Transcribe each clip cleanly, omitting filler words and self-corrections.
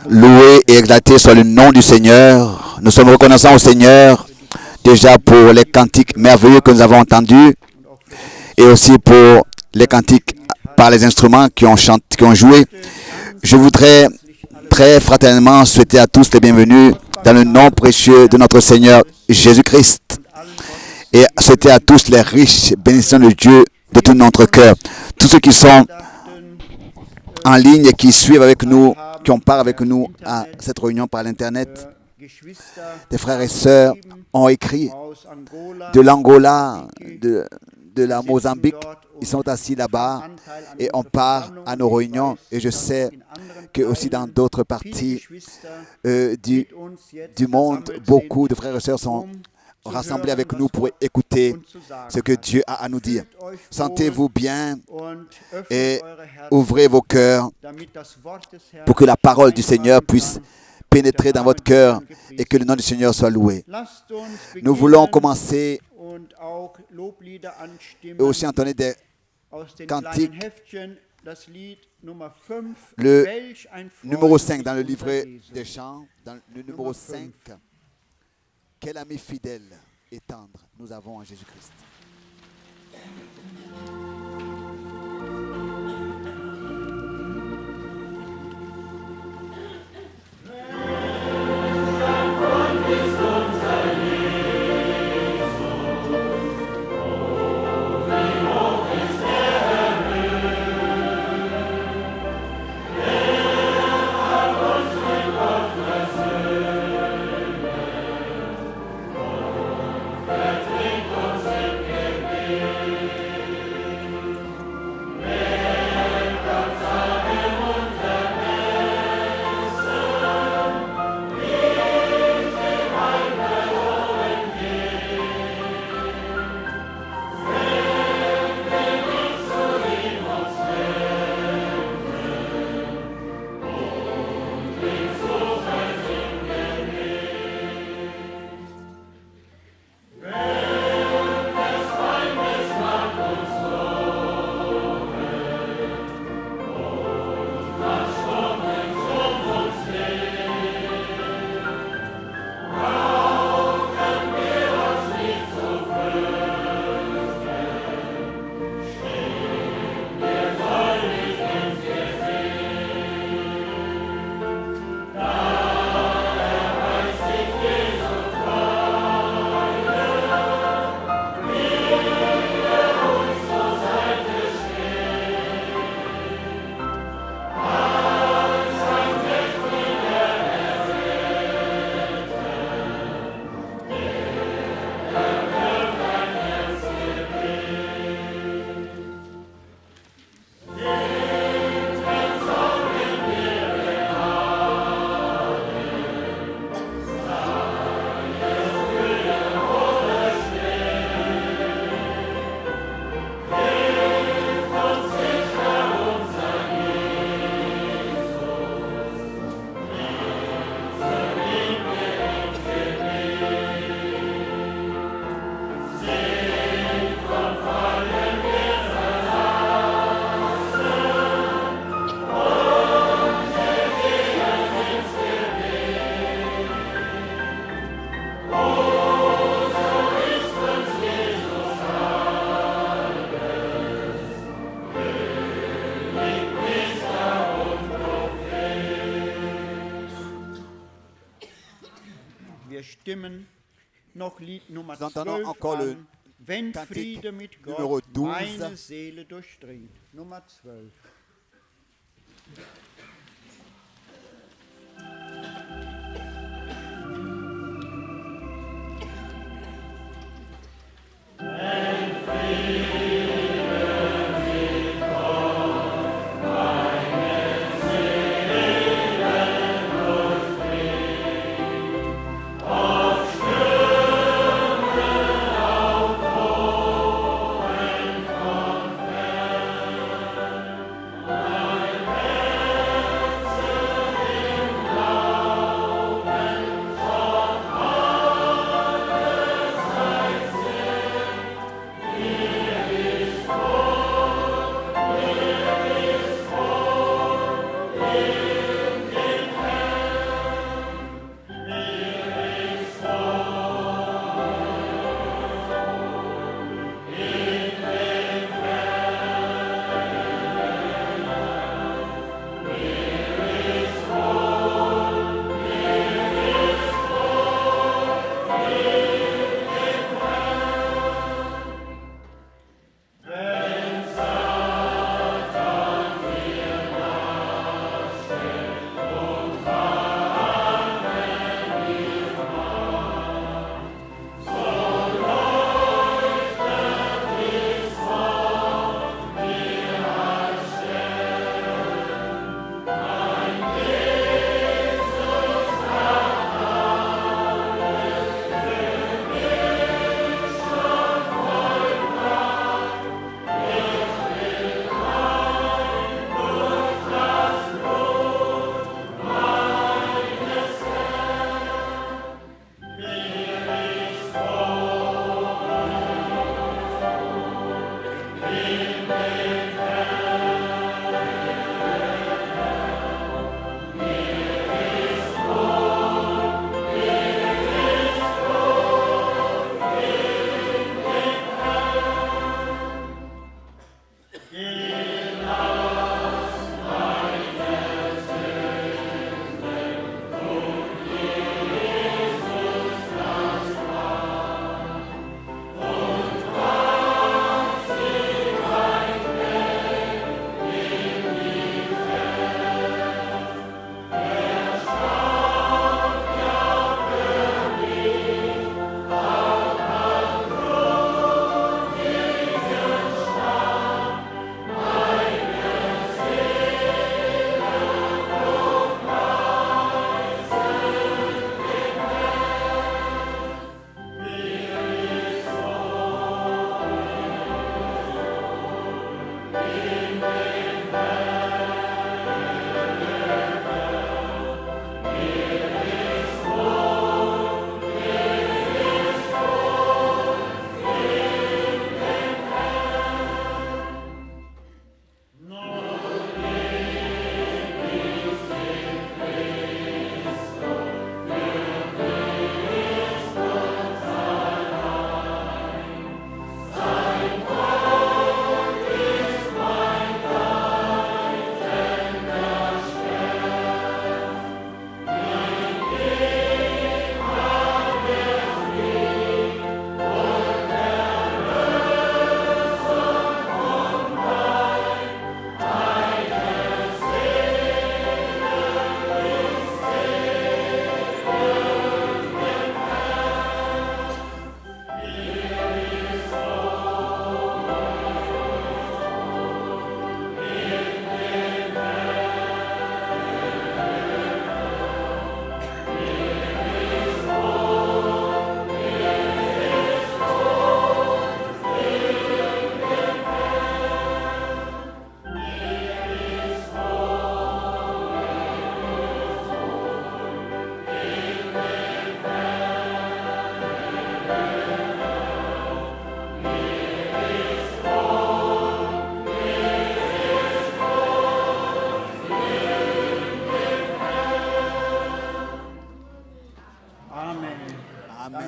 Loué et exalté soit le nom du Seigneur. Nous sommes reconnaissants au Seigneur déjà pour les cantiques merveilleux que nous avons entendus et aussi pour les cantiques par les instruments qui ont chanté, qui ont joué. Je voudrais très fraternellement souhaiter à tous les bienvenus dans le nom précieux de notre Seigneur Jésus-Christ et souhaiter à tous les riches bénédictions de Dieu de tout notre cœur. Tous ceux qui sont en ligne et qui suivent avec nous, qui ont part avec nous à cette réunion par l'Internet. Des frères et sœurs ont écrit de l'Angola, de la Mozambique. Ils sont assis là-bas et on part à nos réunions. Et je sais que aussi dans d'autres parties du monde, beaucoup de frères et sœurs sont rassemblés avec nous pour écouter ce que Dieu a à nous dire. Sentez-vous bien et ouvrez vos cœurs pour que la parole du Seigneur puisse pénétrer dans votre cœur et que le nom du Seigneur soit loué. Nous voulons commencer et aussi entonner des cantiques. Le numéro 5 dans le livret des chants, dans le numéro 5. Quel ami fidèle et tendre nous avons en Jésus-Christ. Nous entendons encore le cantique numéro 12. Nummer 12.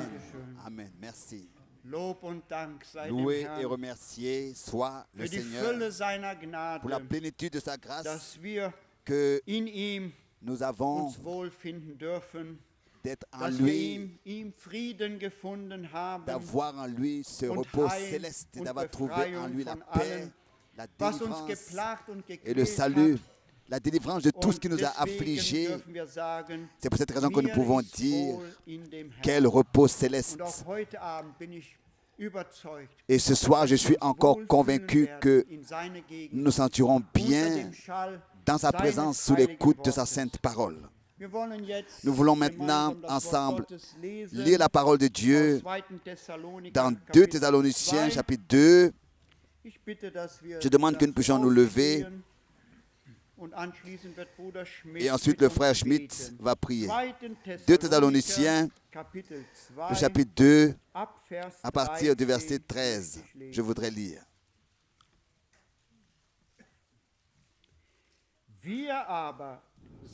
Dankeschön. Amen. Merci. Lob und Dank sei dem Loué et Herrn remercié soit le für die Seigneur Fülle seiner pour la Gnade, plénitude de sa grâce dass wir que in ihm nous avons uns wohlfinden dürfen, d'être en dass wir lui, ihm Frieden gefunden haben, d'avoir en lui ce und repos Heil céleste, und d'avoir trouvé en Befreiung lui la von paix, allem, la was uns délivrance geplagt und et le gequält salut, hat. la délivrance de tout ce Und qui nous a deswegen affligés. dürfen wir sagen, C'est pour cette raison que nous mir pouvons ist dire wohl in dem Herrn. quel repos Und céleste. auch heute Abend bin ich überzeugt, Et ce soir, je suis encore convaincu que in seine Gegend, nous nous sentirons unter bien dem Schall dans sa seines présence sous heiligen l'écoute de sa Wortes. sainte parole. Wir wollen jetzt Nous voulons maintenant gemeinsam das ensemble Wort Gottes lesen lire la parole de Dieu aus 2. Thessaloniker, dans 2 Kapitel Thessaloniciens 2. chapitre 2. Ich bitte, dass wir Je demande que nous puissions nous lever. aufstehen und anschließend wird Bruder Schmidt Et ensuite mit le uns frère Schmidt beten. va prier. 2. 2 Thessaloniciens, Kapitel le 2, chapitre 2, ab Vers à partir du verset 13 13. möchte ich lesen. Je voudrais lire. Wir aber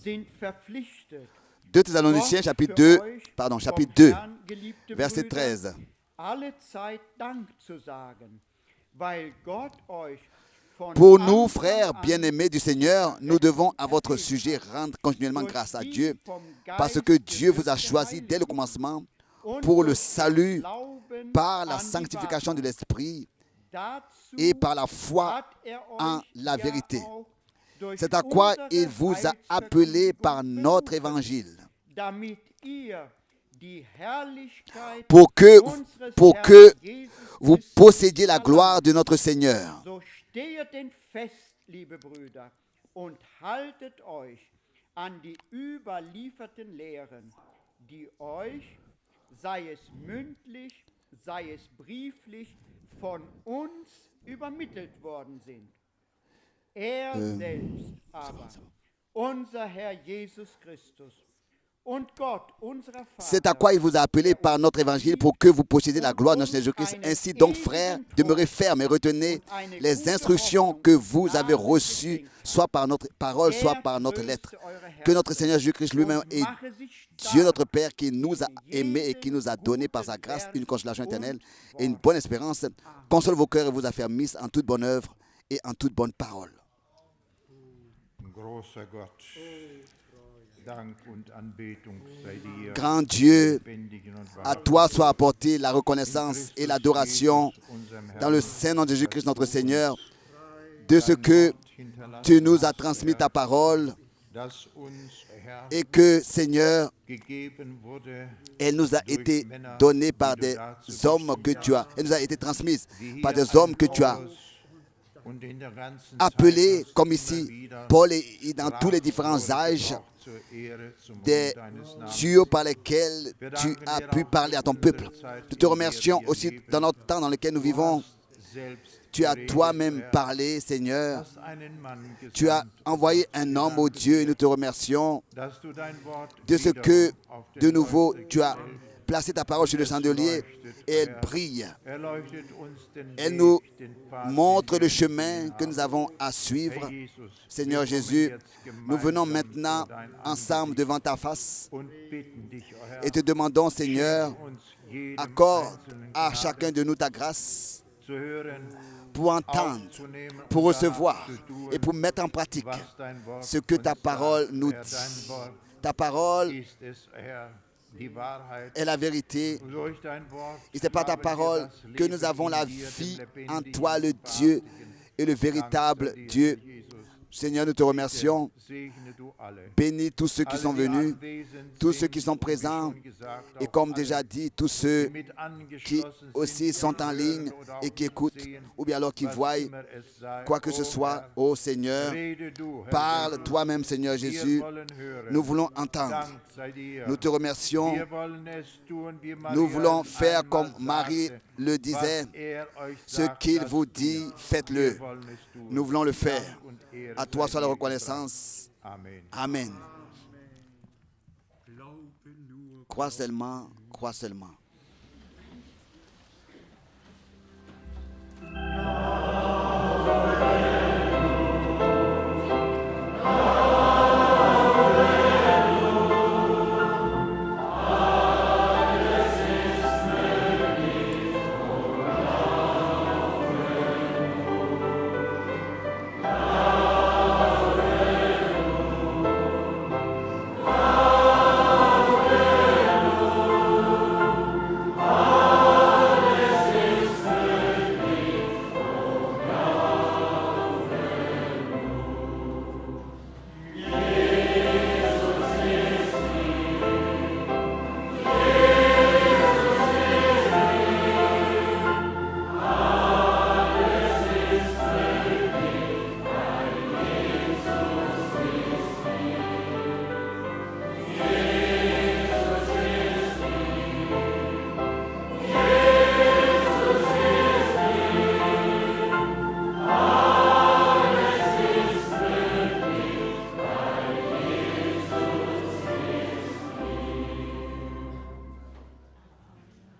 sind verpflichtet, 2 Thessaloniciens Gott chapitre für 2, euch pardon, vom chapitre 2, Herrn, geliebte verset Brüder, 13. alle Zeit Dank zu sagen, weil Gott euch von Pour nous, Anfang frères an bien-aimés du Seigneur, nous devons à votre sujet rendre continuellement durch grâce à die Dieu, vom parce Geist que Dieu vous a gewirkte choisi dès le Heiligung commencement und pour le durch salut Glauben par la an die sanctification de Wahrheit. l'Esprit Dazu et par la foi hat en euch la ja vérité. auch durch C'est à quoi unsere il vous a appelé par Heilsverkündigung notre berufen, évangile, damit ihr die Herrlichkeit pour que unseres Herrn Jesus vous Christus possédiez la erlangt. gloire de notre Seigneur. So stehet denn fest, liebe Brüder, und haltet euch an die überlieferten Lehren, die euch, sei es mündlich, sei es brieflich, von uns übermittelt worden sind. Er selbst aber, unser Herr Jesus Christus und Gott, unser C'est à Vater, quoi il vous a appelé par notre évangile pour que vous possédiez la gloire de notre Seigneur Jésus-Christ. Ainsi donc, frères, demeurez fermes et retenez les instructions que vous avez reçues, soit par notre parole, soit par notre lettre. Que notre Seigneur Jésus-Christ lui-même et Dieu notre Père qui nous a aimés et qui nous a donné par sa grâce une consolation éternelle et une bonne espérance, console vos cœurs et vous affermisse en toute bonne œuvre et en toute bonne parole. Großer Gott, Dank und Anbetung sei dir, Grand Dieu, lebendigen und à wahren toi soit apportée la reconnaissance et l'adoration dans le Saint nom de Jésus-Christ notre Seigneur, de ce que tu nous as transmis ta parole das uns, Herr, et que, Seigneur, gegeben wurde, elle nous a été donnée par des hommes que tu as, elle nous a été transmise par des hommes que tu as und in der ganzen appelés, Zeit comme immer ici, wieder Paul et dans tous les différents âges, zur Ehre zum Ruhm des deines Namens. tuyaux par lesquels tu as pu parler à ton peuple. Nous te remercions aussi dans notre temps dans lequel nous vivons. Selbst Tu as toi-même parlé, Seigneur. hast einen Mann Tu as gesandt, envoyé un homme au Dieu et nous te remercions dass du dein Wort de ce wiederum que, auf den de nouveau, Leuchter tu as gestellt. placé ta parole sur le chandelier et elle brille. Erleuchtet uns den Elle Weg, nous den Pfad, montre den le wir chemin gehen que nous haben. avons à suivre. Herr Jesus, Seigneur wir kommen Jésus, jetzt nous venons gemeinsam maintenant vor dein ensemble Angesicht devant ta face und bitten dich, o Herr, et te demandons, Seigneur, schenke uns jedem accorde einzelnen à Gnade chacun de nous ta grâce zu hören, pour entendre, aufzunehmen pour und recevoir danach zu tun, et pour mettre en pratique was dein Wort ce que ta uns parole sagt. nous Herr, dit. dein Wort Ta parole ist es, Herr, die Wahrheit. est la vérité. Und durch dein Wort Et c'est par ta haben wir parole das que Leben nous avons in la dir, vie den en lebendigen, toi, le Dieu wahrhaftigen. et le Dank sei véritable dir, Dieu. Jesus. Seigneur, nous te remercions. Segne du alle. Bénis tous ceux qui Alle, sont die venus, anwesend tous sind, ceux qui sont und wie présents schon gesagt, et auch comme alle, déjà dit, tous ceux die mit qui angeschlossen aussi sind, sont die en hören ligne oder et auch qui nicht écoutent sehen, ou bien alors qui was voient immer es sei. quoi que ce O soit. Herr, Ô Seigneur, rede du, Herr parle Jesus. toi-même, Seigneur Wir Jésus. wollen hören. Nous voulons entendre. Dank sei dir. Nous te remercions. Wir wollen es tun, wie Maria Nous voulons es faire einmal comme Marie sagte. le disait. Was euch Ce sagt, qu'il das vous tut. dit, faites-le. Wir wollen es tun. Nous voulons le faire. Dank und Ehre À toi sei soit la dir reconnaissance. gebracht. Amen. Amen. Crois seulement, crois seulement.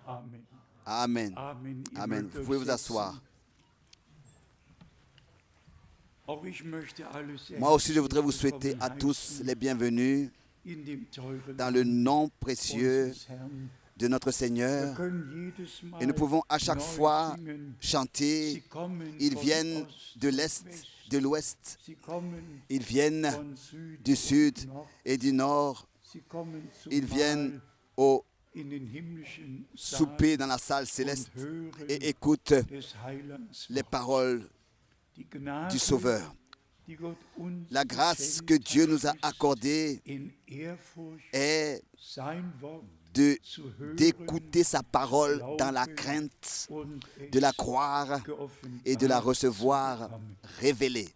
Amen. Amen. Amen. Ihr Amen. mögt Vous euch pouvez vous setzen. asseoir. Auch ich möchte alle sehr Moi aussi, je herzlich voudrais vous souhaiter willkommen à tous heißen les bienvenus in dem teuren dans le Namen nom précieux unseres Herrn. de notre Wir Seigneur. können jedes Mal Et nous pouvons à chaque neu fois singen. chanter. Sie kommen Ils von viennent Ost de und l'Est, West. de l'Ouest. Sie kommen Ils viennent von Süd du Sud und Nord. et du Nord. Sie kommen zum Ils viennent Mahl au in den himmlischen souper Saal dans la salle und céleste hören et écoutent des Heilands les Wort. paroles Die Gnade, du Sauveur. die Gott uns La grâce geschenkt que Dieu hat, nous a ist, accordée in Ehrfurcht est sein Wort zu hören d'écouter sa parole dans la crainte, und de la es croire geoffenbart et de la zu recevoir bekommen. révélée.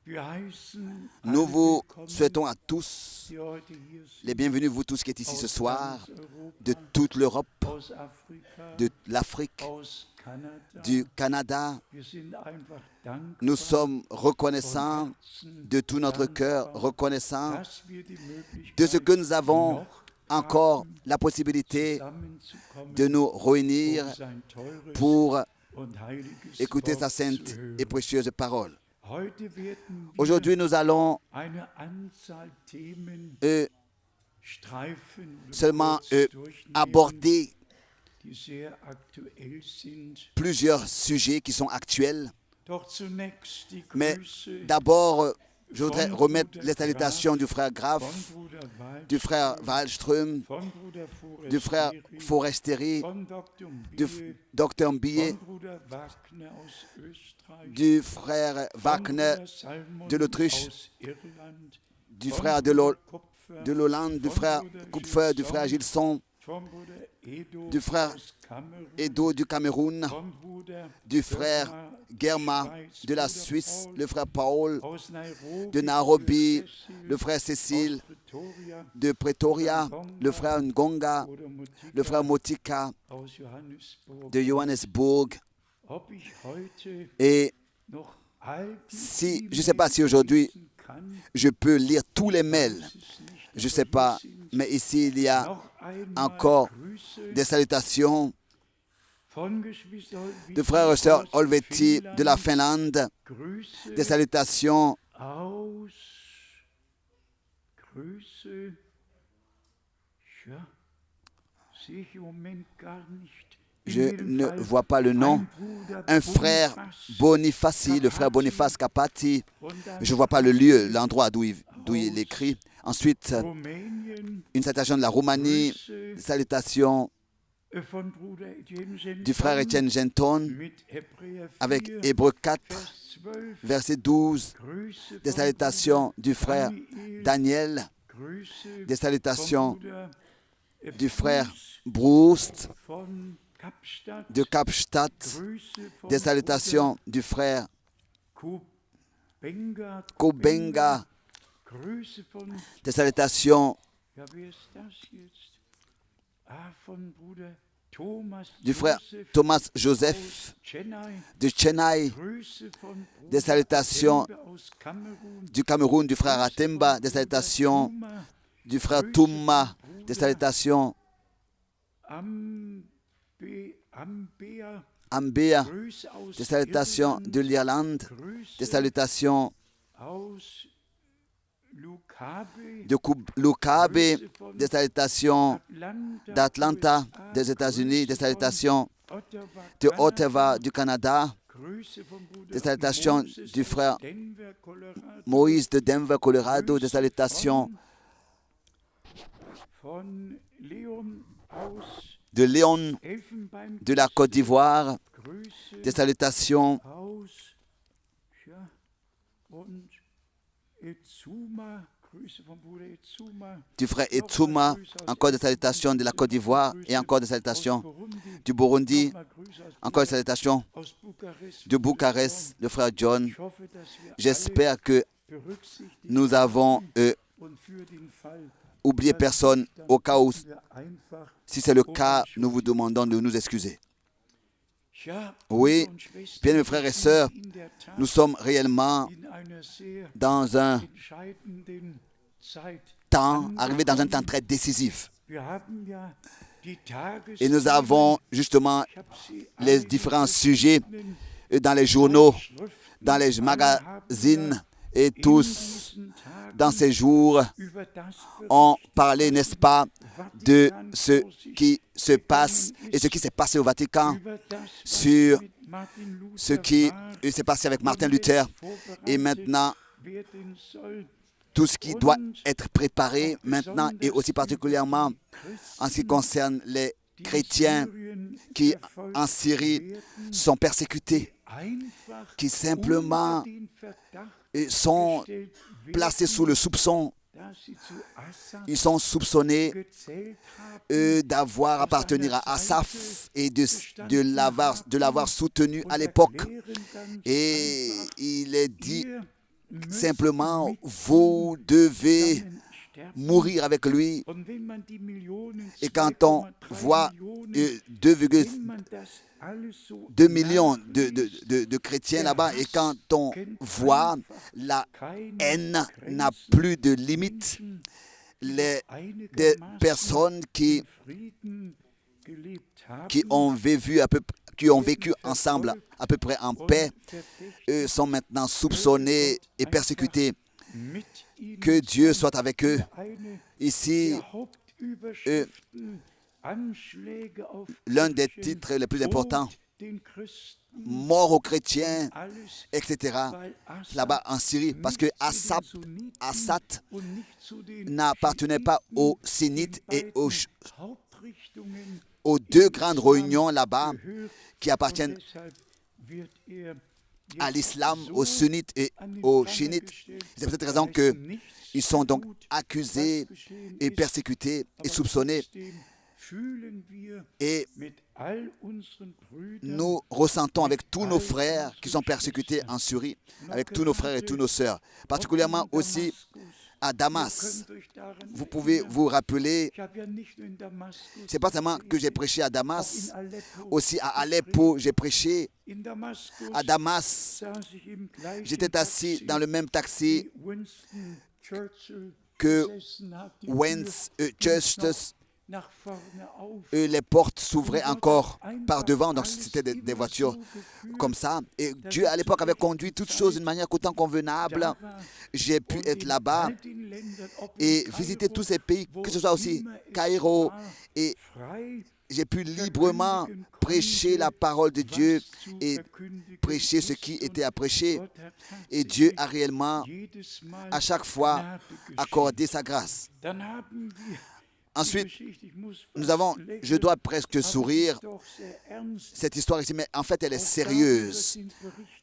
Wir heißen Nous alle vous willkommen, souhaitons à tous die heute hier sind, les bienvenus, vous tous qui êtes ici ce aus soir, ganz Europa, de toute l'Europe, aus Afrika, de l'Afrique, aus Kanada. du Canada. Wir sind einfach dankbar Nous sommes reconnaissants von Herzen, de tout notre cœur, dankbar, reconnaissants dass wir die Möglichkeit de ce que nous avons noch encore haben, la possibilité zusammenzukommen, de nous réunir sein teures pour und heiliges écouter Wort sa zu sainte hören. et précieuse parole. Heute werden wir Aujourd'hui, nous allons eine Anzahl Themen streifen, seulement kurz durchnehmen, aborder die sehr aktuell sind. plusieurs sujets qui sont actuels. Doch zunächst die Mais Grüße d'abord, je voudrais remettre les salutations du frère Graf, von Bruder Wald, du frère Wallström, von Bruder du frère Forestieri, Forestieri, von Dr. du Biel, Dr von Mbillet, Bruder Wagner aus Österreich, du frère von Wagner Bruder Salmon de l'Autriche, aus Irland, du von frère Bruder Kupfer, de l'Hollande, du von frère Bruder Kupfer, du frère Gilson, Gilson, von Bruder Edo du frère aus Kamerun, Edo du Cameroun, von Bruder du frère Germa, Germa Schweiz, de la Bruder Suisse, Paul, le frère Paul aus Nairobi, de Nairobi, Bruder Cecil, le frère Cécile aus Pretoria, de Pretoria, le frère Ngonga, Bruder Mutika, le frère Motika aus Johannesburg. de Johannesburg. Ob ich heute Et noch all die si, je ne E-Mails sais pas si aujourd'hui lesen kann, je peux lire tous les mails, weiß es nicht, je ne aber sais pas, hier sind mais ici il y a noch einmal encore Grüße des salutations von Geschwister de frères et sœurs aus Olvetti Finnland, de la Finlande, Grüße des salutations aus Grüße, ja, sehe ich im Moment gar nicht. In je jedem ne Fall vois pas le nom, ein Bruder un frère Boniface Bonifaci, le frère Boniface Capati, und dann je ne vois pas le lieu, l'endroit d'où il écrit. Ensuite, Rumänien, une salutation de la Roumanie, Grüße salutation von Bruder Etienne Genton du frère Étienne Genton mit Hebräer 4, avec Hébreux 4, Vers 12, verset 12, Grüße des von salutations Bruder du frère Daniel, Daniel, Grüße des salutations von Bruder du frère Bruce Broust von Kapstadt, de Kapstadt, Grüße von des salutations du frère Bruder Kobenga, Kobenga, Grüße von, des salutations ja, wer ist das jetzt? Ah, von Bruder Thomas du frère Joseph Thomas Joseph aus Chennai, de Chennai, Grüße von des Bruder salutations Tembe aus Kamerun, du Cameroun du frère Atemba, des salutations Tuma, du frère Touma, des salutations Ambea, Ambea, Grüße aus des salutations Irland, de l'Irlande, Grüße des salutations aus Lukabe, de Lukabe, Grüße von des salutations Atlanta, d'Atlanta, USA, des États-Unis, des Grüße von salutations Ottawa, de Kanada, Ottawa, du Canada, Grüße von Bruder des salutations Moses du aus frère Denver, Colorado, Moïse de Denver, Colorado, des Grüße salutations von Leon aus de Léon Elfenbein, de la Côte d'Ivoire, Grüße des salutations aus, ja, und Etsuma, Grüße von Bruder Etsuma, du frère Etsuma, encore des salutations de la Côte d'Ivoire et encore des salutations du Burundi, encore des salutations aus Bukarest, de Bucarest, le frère John. Ich hoffe, dass wir J'espère que alle berücksichtigt nous avons und für den Fall, oublié personne au cas où, wir einfach, si c'est le cas, nous vous demandons de nous excuser. ja, Oui, Brüder und Schwestern, bien mes frères et wir sind sœurs, in der Tat nous sommes réellement in einer sehr dans un entscheidenden Zeit temps, arrivé dans un temps angekommen. très décisif. Wir haben ja Et nous avons justement les différents sujets dans les journaux, dans les magazines, et tous, dans ces jours, ont parlé, n'est-ce pas, de ce qui se passe et ce qui s'est passé au Vatican, sur ce qui s'est passé avec Martin Luther. Et maintenant, tout ce qui doit être préparé maintenant, et aussi particulièrement en ce qui concerne les chrétiens qui, en Syrie, sont persécutés, qui simplement sont placés sous le soupçon. Ils sont soupçonnés d'avoir appartenu à Asaph et de l'avoir soutenu à l'époque. Et il est dit simplement, vous devez mourir avec lui. Et quand on voit 2 millions de chrétiens là-bas, et quand on voit la haine n'a plus de limite, des personnes qui ont vécu ensemble à peu près en paix, sont maintenant soupçonnés et persécutés. Que Dieu soit avec eux. Ici, l'un des titres les plus importants, mort aux chrétiens, etc., là-bas en Syrie, parce que Assad n'appartenait pas aux Sunnites et aux deux grandes réunions là-bas qui appartiennent à l'islam, aux sunnites et aux chiites. C'est pour cette raison qu'ils sont donc accusés et persécutés et soupçonnés. Et nous ressentons avec tous nos frères qui sont persécutés en Syrie, avec tous nos frères et toutes nos sœurs, particulièrement aussi à Damas. Vous pouvez vous rappeler, c'est pas seulement que j'ai prêché à Damas, aussi à Aleppo, j'ai prêché. À Damas, j'étais assis dans le même taxi que Winston Churchill. Les portes s'ouvraient encore par devant, donc c'était des voitures comme ça. Et Dieu à l'époque avait conduit toutes choses d'une manière qu'autant convenable. J'ai pu être là-bas et visiter tous ces pays, que ce soit aussi Caïro, et j'ai pu librement prêcher la parole de Dieu et prêcher ce qui était à prêcher. Et Dieu a réellement à chaque fois accordé sa grâce. Ensuite, nous avons, je dois presque sourire, cette histoire ici, mais en fait, elle est sérieuse.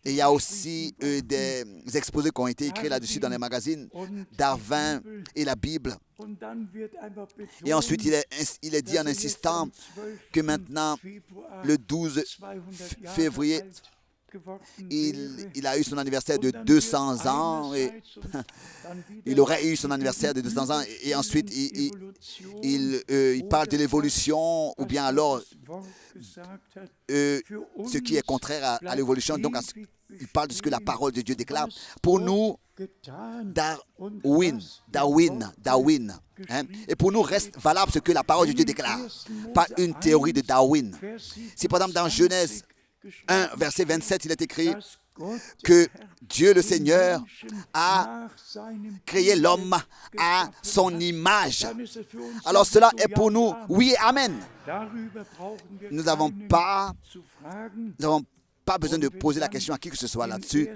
Et il y a aussi des exposés qui ont été écrits là-dessus dans les magazines, Darwin et la Bible. Et ensuite, il est dit en insistant que maintenant, le 12 février, il a eu son anniversaire de 200 ans et il aurait eu son anniversaire de 200 ans et ensuite il parle de l'évolution ou bien alors ce qui est contraire à l'évolution. Donc il parle de ce que la parole de Dieu déclare. Pour nous, Darwin, hein, et pour nous reste valable ce que la parole de Dieu déclare, pas une théorie de Darwin. Si par exemple dans Genèse 1, verset 27, il est écrit que Dieu le Seigneur a créé l'homme à son image. Alors cela est pour nous, oui et amen. Nous n'avons pas besoin de poser la question à qui que ce soit là-dessus.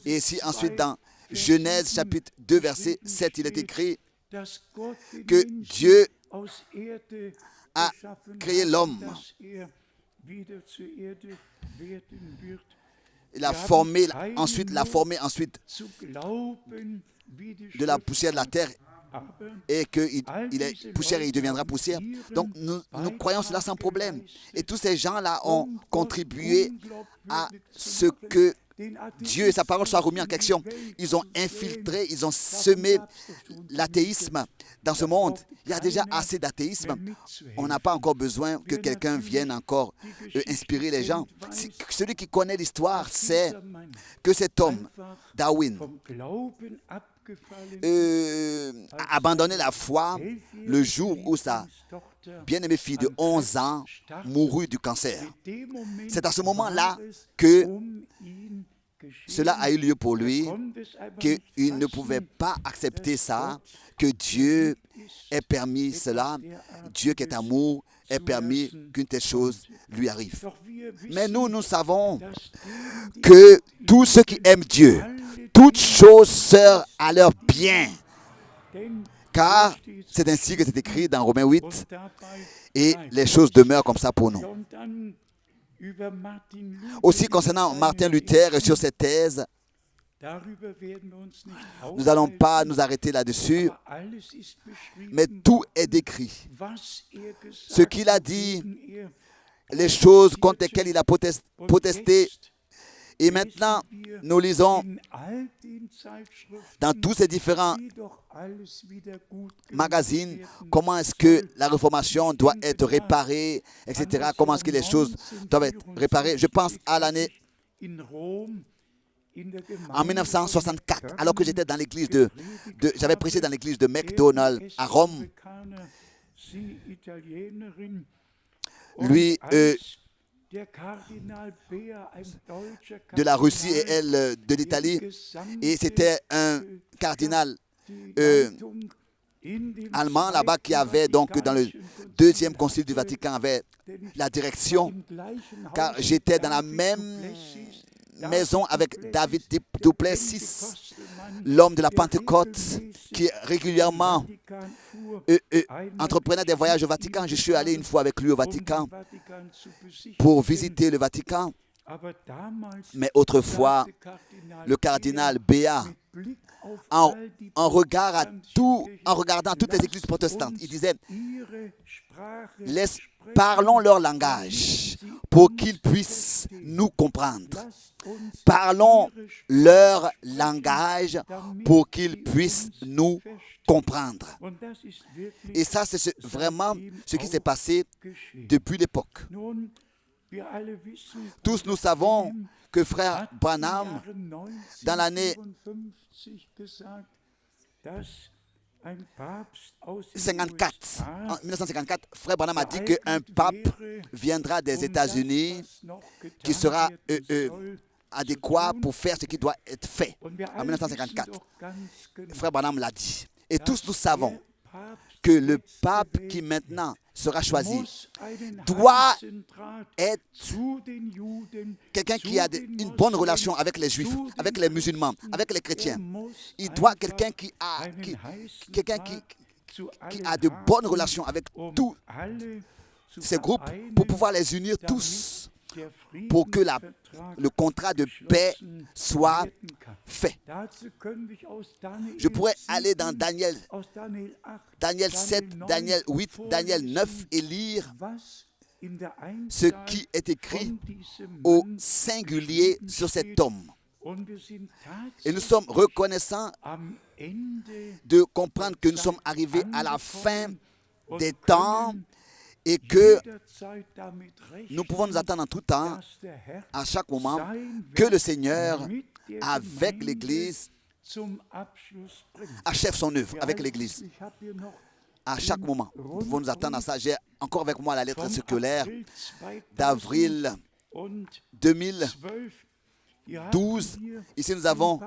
Et ici, ensuite, dans Genèse chapitre 2, verset 7, il est écrit que Dieu a créé l'homme. Il a formé ensuite de la poussière de la terre et qu'il est poussière et il deviendra poussière. Donc nous croyons cela sans problème. Et tous ces gens-là ont contribué à ce que Dieu et sa parole soient remis en question. Ils ont infiltré, ils ont semé l'athéisme dans ce monde. Il y a déjà assez d'athéisme. On n'a pas encore besoin que quelqu'un vienne encore inspirer les gens. Celui qui connaît l'histoire sait que cet homme, Darwin, a abandonné la foi le jour où sa bien-aimée fille de 11 ans mourut du cancer. C'est à ce moment-là que cela a eu lieu pour lui, qu'il ne pouvait pas accepter ça, que Dieu ait permis cela, Dieu qui est amour, ait permis qu'une telle chose lui arrive. Mais nous savons que tous ceux qui aiment Dieu, toutes choses sœurs à leur bien, car c'est ainsi que c'est écrit dans Romains 8, et les choses demeurent comme ça pour nous. Aussi concernant Martin Luther et sur cette thèse, nous n'allons pas nous arrêter là-dessus, mais tout est décrit. Ce qu'il a dit, les choses contre lesquelles il a protesté. Et maintenant, nous lisons dans tous ces différents magazines comment est-ce que la réformation doit être réparée, etc. Comment est-ce que les choses doivent être réparées. Je pense à l'année en 1964, alors que j'étais dans l'église j'avais prêché dans l'église de McDonald à Rome. Lui, de la Russie et elle de l'Italie, et c'était un cardinal allemand là-bas qui avait donc dans le deuxième concile du Vatican avait la direction, car j'étais dans la même maison avec David du Plessis, l'homme de la Pentecôte, qui régulièrement entreprenait des voyages au Vatican. Je suis allé une fois avec lui au Vatican pour visiter le Vatican. Mais autrefois, le cardinal Béat, en regardant toutes les églises protestantes, il disait « Parlons leur langage pour qu'ils puissent nous comprendre. Parlons leur langage pour qu'ils puissent nous comprendre. » Et ça, c'est vraiment ce qui s'est passé depuis l'époque. Tous nous savons que frère Branham, dans l'année 1954, frère Branham a dit qu'un pape viendra des États-Unis qui sera adéquat pour faire ce qui doit être fait. En 1954, frère Branham l'a dit. Et tous nous savons que le pape qui maintenant sera choisi doit être quelqu'un qui a une bonne relation avec les juifs, avec les musulmans, avec les chrétiens. Il doit quelqu'un qui a de bonnes relations avec tous ces groupes pour pouvoir les unir tous, pour que le contrat de paix soit fait. Je pourrais aller dans Daniel 7, Daniel 8, Daniel 9 et lire ce qui est écrit au singulier sur cet homme. Et nous sommes reconnaissants de comprendre que nous sommes arrivés à la fin des temps et que nous pouvons nous attendre en tout temps, à chaque moment, que le Seigneur, avec l'Église, achève son œuvre avec l'Église. À chaque moment, nous pouvons nous attendre à ça. J'ai encore avec moi la lettre circulaire d'avril 2012. Ici, nous avons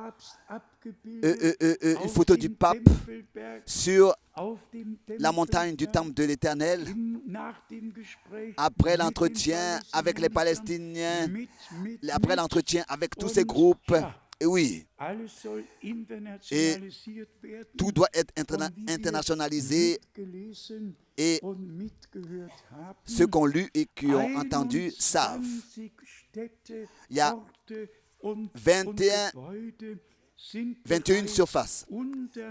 une photo du pape sur la montagne du temple de l'Éternel. Après l'entretien avec les Palestiniens, après l'entretien avec tous ces groupes, et oui, et tout doit être internationalisé. Et ceux qui ont lu et qui ont entendu savent. Il y a 21 surfaces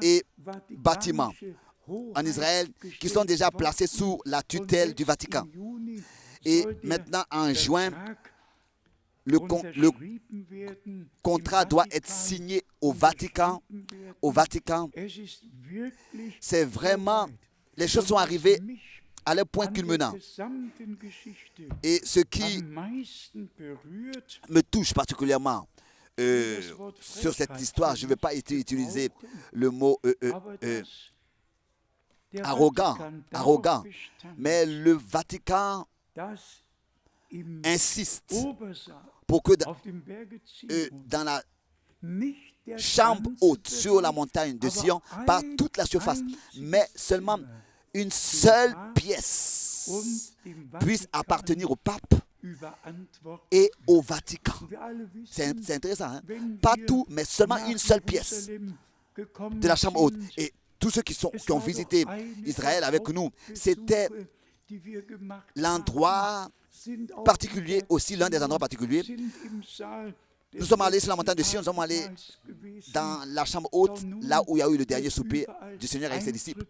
et bâtiments en Israël qui sont déjà placés sous la tutelle du Vatican. Et maintenant, en juin, le contrat doit être signé au Vatican. C'est vraiment, les choses sont arrivées à leur point culminant. Et ce qui me touche particulièrement sur cette histoire. Je ne vais pas utiliser le mot arrogant, mais le Vatican insiste pour que dans la chambre haute sur la montagne de Sion, par toute la surface, mais seulement une seule pièce puisse appartenir au pape et au Vatican. C'est intéressant, hein? Pas tout, mais seulement une seule pièce de la chambre haute. Et tous ceux qui ont visité Israël avec nous, c'était l'endroit particulier, aussi l'un des endroits particuliers. Nous sommes allés sur la montagne de Sion, nous sommes allés dans la chambre haute, là où il y a eu le dernier souper du Seigneur avec ses disciples.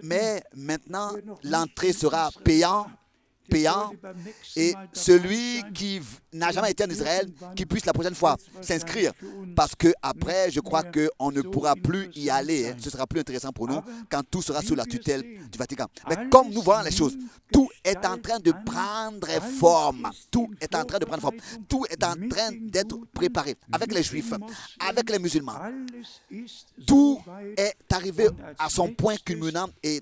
Mais maintenant, l'entrée sera payante. Et celui qui n'a jamais été en Israël, qui puisse la prochaine fois s'inscrire, parce que après, je crois qu'on ne pourra plus y aller, hein. Ce sera plus intéressant pour nous quand tout sera sous la tutelle du Vatican. Mais comme nous voyons les choses, tout est en train de prendre forme. Tout est en train de prendre forme. Tout est en train d'être préparé avec les Juifs, avec les musulmans. Tout est arrivé à son point culminant et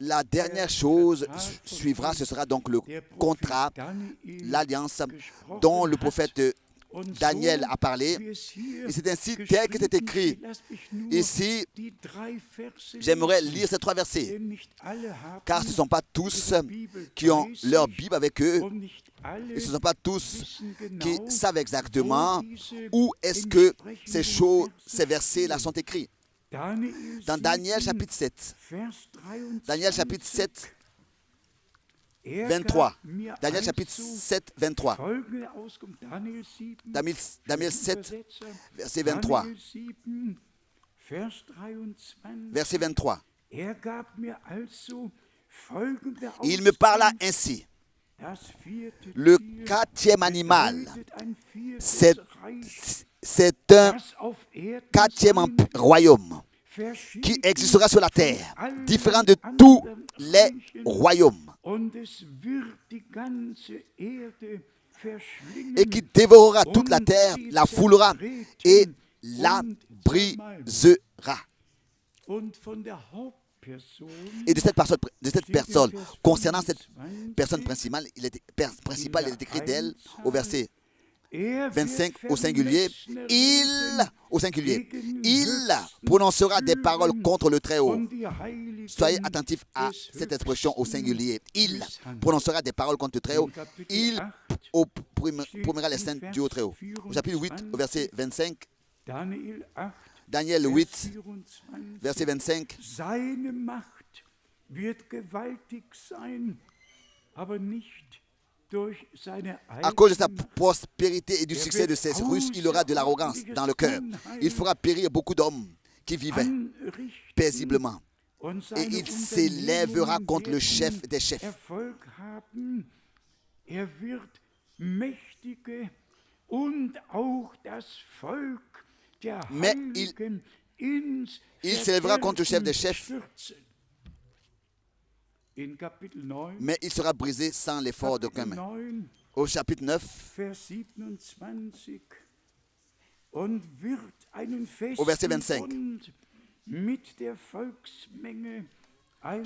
la dernière chose suivra, ce sera donc le contrat, l'alliance dont le prophète Daniel a parlé. Et c'est ainsi tel que c'est écrit. Ici, j'aimerais lire ces 3 versets, car ce ne sont pas tous qui ont leur Bible avec eux, et ce ne sont pas tous qui savent exactement où est-ce que ces versets-là sont écrits. Dans Daniel chapitre 7, Daniel chapitre 7, 23. Daniel chapitre 7, 23. Daniel 7, verset 23. Verset 23. Il me parla ainsi. Le 4e animal, c'est un 4e royaume qui existera sur la terre, différent de tous les royaumes, et qui dévorera toute la terre, la foulera et la brisera. Et de cette personne, concernant cette personne principale, il est écrit d'elle au verset 25 au singulier, il prononcera des paroles contre le Très-Haut. Soyez attentifs à cette expression au singulier. Il prononcera des paroles contre le Très-Haut. Il opprimera les saints du Haut-Très-Haut. Au chapitre 8, au verset 25, Daniel 8, verset 25. Seine Macht wird gewaltig sein, aber nicht durch seine À cause de sa prospérité et du succès de ses Russes, il aura de l'arrogance dans le cœur. Il fera périr beaucoup d'hommes qui vivaient paisiblement. Et il s'élèvera contre le chef des chefs. Er wird mächtige und auch das Volk der Heiligen ins il s'élèvera contre le chef des chefs, mais il sera brisé sans l'effort d'aucun main. Au chapitre 9, au verset 25.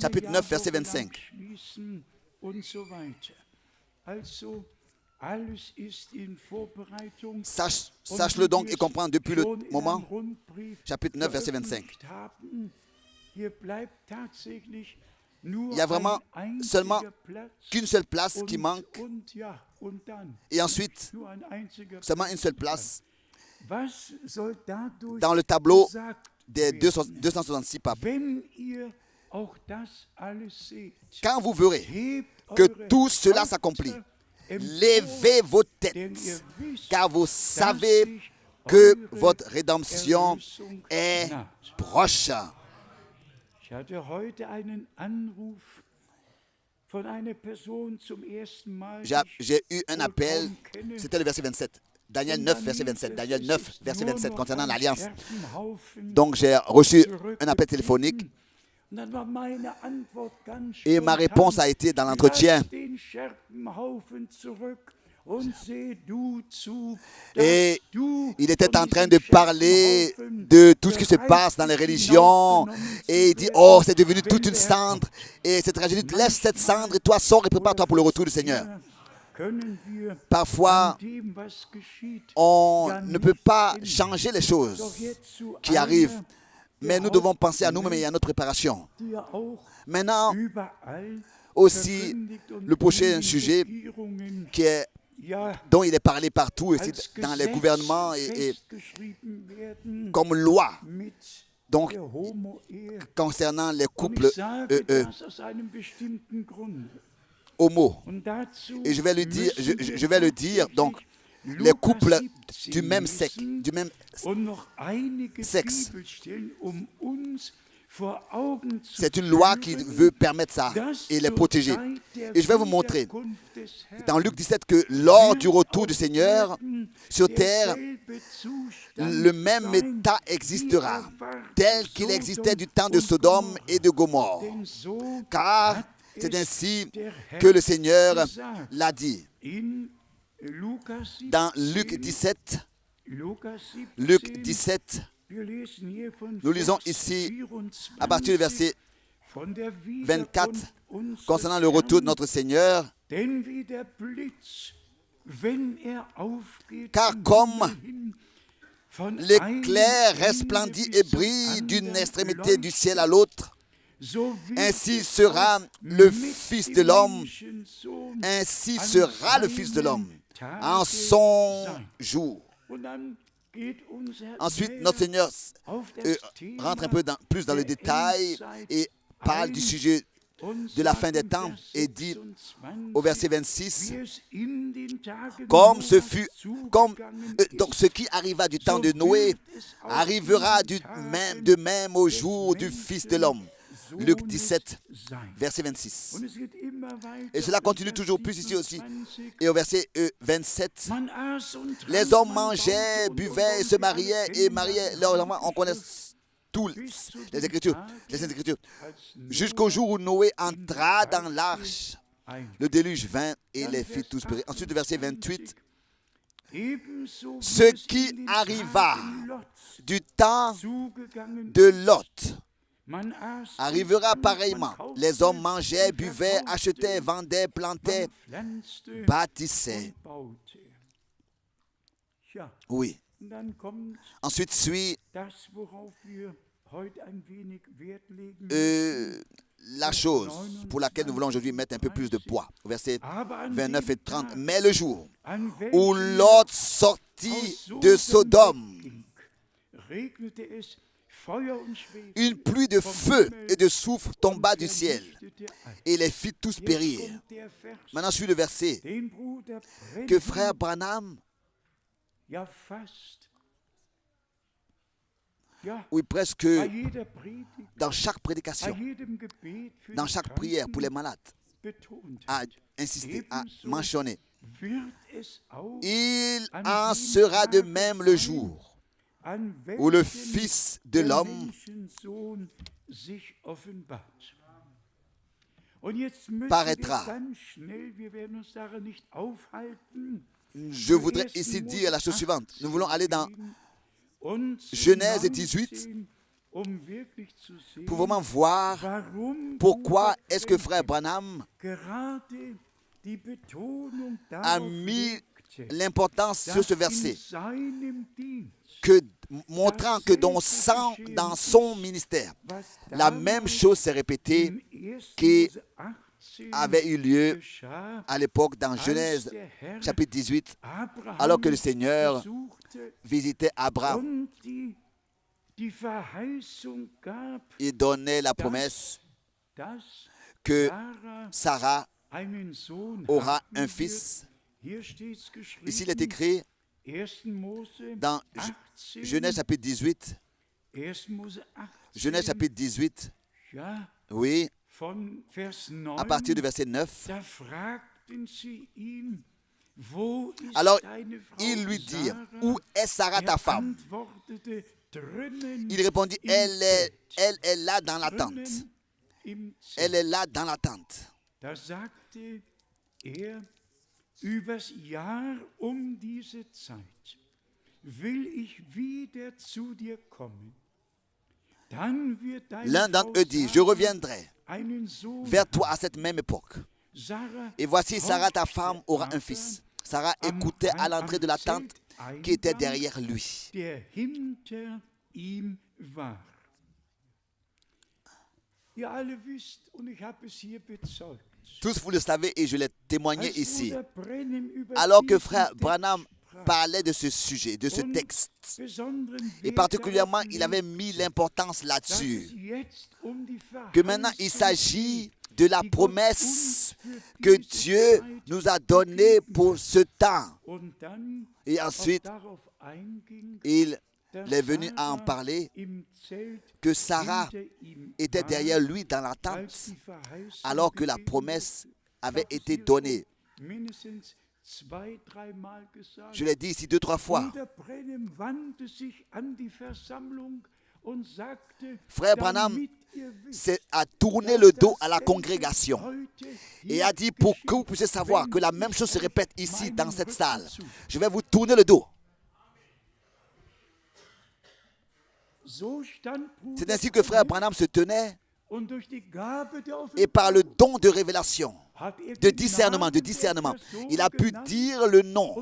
Chapitre 9, verset 25. Sache-le donc et comprends depuis le moment. Chapitre 9, verset 25. Il y a vraiment seulement qu'une seule place qui manque. Et ensuite, seulement une seule place dans le tableau des 266 papes. Quand vous verrez que tout cela s'accomplit, levez vos têtes, car vous savez que votre rédemption est proche. J'ai eu un appel, c'était le verset 27. Daniel 9, verset 27. Daniel 9, verset 27, concernant l'Alliance. Donc, j'ai reçu un appel téléphonique. Et ma réponse a été dans l'entretien. Et il était en train de parler de tout ce qui se passe dans les religions. Et il dit, oh, c'est devenu toute une cendre. Et cette tragédie, laisse cette cendre et toi sors et prépare-toi pour le retour du Seigneur. Parfois, on ne peut pas changer les choses qui arrivent. Mais nous devons penser à nous-mêmes et à notre préparation. Maintenant, aussi, le prochain sujet dont il est parlé partout, aussi dans les gouvernements et comme loi, donc concernant les couples homo. Et je vais le dire, donc, les couples du même sexe. C'est une loi qui veut permettre ça et les protéger. Et je vais vous montrer dans Luc 17 que lors du retour du Seigneur sur terre, le même état existera, tel qu'il existait du temps de Sodome et de Gomorrhe. Car c'est ainsi que le Seigneur l'a dit. Dans Luc 17, nous lisons ici, à partir du verset 24, concernant le retour de notre Seigneur. Car comme l'éclair resplendit et brille d'une extrémité du ciel à l'autre, ainsi sera le Fils de l'homme, ainsi sera le Fils de l'homme en son jour. Ensuite, notre Seigneur rentre un peu plus dans le détail et parle du sujet de la fin des temps et dit au verset 26, donc ce qui arriva du temps de Noé arrivera de même au jour du Fils de l'homme. Luc 17, verset 26. Et cela continue toujours plus ici aussi. Et au verset 27, les hommes mangeaient, buvaient, se mariaient et mariaient leurs enfants. On connaît toutes les Écritures, les Saintes Écritures. Jusqu'au jour où Noé entra dans l'arche, le déluge vint et les fit tous périr. Ensuite, le verset 28, ce qui arriva du temps de Lot arrivera pareillement. Les hommes mangeaient, buvaient, achetaient, vendaient, plantaient, bâtissaient. Oui. Ensuite suit la chose pour laquelle nous voulons aujourd'hui mettre un peu plus de poids. Au verset 29 et 30. Mais le jour où Lot sortit de Sodome, une pluie de feu et de soufre tomba du ciel et les fit tous périr. Maintenant, suit le verset que frère Branham, oui, presque dans chaque prédication, dans chaque prière pour les malades, a insisté, a mentionné. Il en sera de même le jour où le Fils de l'homme paraîtra. Je voudrais ici dire la chose suivante. Nous voulons aller dans Genèse 18 pour vraiment voir pourquoi est-ce que frère Branham a mis l'importance sur ce verset, montrant que dans son ministère, la même chose s'est répétée qui avait eu lieu à l'époque dans Genèse chapitre 18, alors que le Seigneur visitait Abraham. Il donnait la promesse que Sarah aura un fils. Ici, il est écrit dans Genèse chapitre 18. Genèse chapitre 18. Oui. À partir du verset 9. Alors, il lui dit, où est Sarah ta femme? Il répondit, elle est là dans la tente. Elle est là dans la tente. Übers Jahr diese Zeit will ich wieder zu dir kommen. Dann wird deine L'un d'entre eux dit, je reviendrai einen Sohn vers toi à cette même époque. Sarah Et voici, Sarah, ta horchte femme, aura un aber, fils. Sarah écoutait à l'entrée de la tente qui était derrière lui. der hinter ihm war. Ihr alle wisst, und ich habe es hier bezeugt, Tous vous le savez et je l'ai témoigné als ici. Bruder Branham über Alors que diesen frère Text Branham sprach parlait de ce sujet, de ce und texte, besonderen et Wert particulièrement darauf il avait legte, mis l'importance dass es là-dessus, jetzt die que maintenant il Verheißung s'agit de la die Gott promesse uns für que diese Dieu Zeit nous a donnée pour ce temps. und dann Et auch ensuite, darauf einging, il dass est venu à en Sarah parler, im Zelt que Sarah hinter ihm était war, derrière lui dans la als tente, die Verheißung alors que la gegeben promesse wurde. avait Ich habe es été hier donnée. schon mindestens 2-3 Mal gesagt. Je l'ai dit ici 2-3 fois. Bruder Branham wandte sich an die Versammlung und sagte, Frère Branham damit ihr wisst, C'est à tourner le dos à la congrégation et a dit pour que vous puissiez savoir que la même chose se répète ici dans cette salle. Je vais vous tourner le dos. C'est ainsi que frère Branham se tenait et par le don de révélation, de discernement, il a pu dire le nom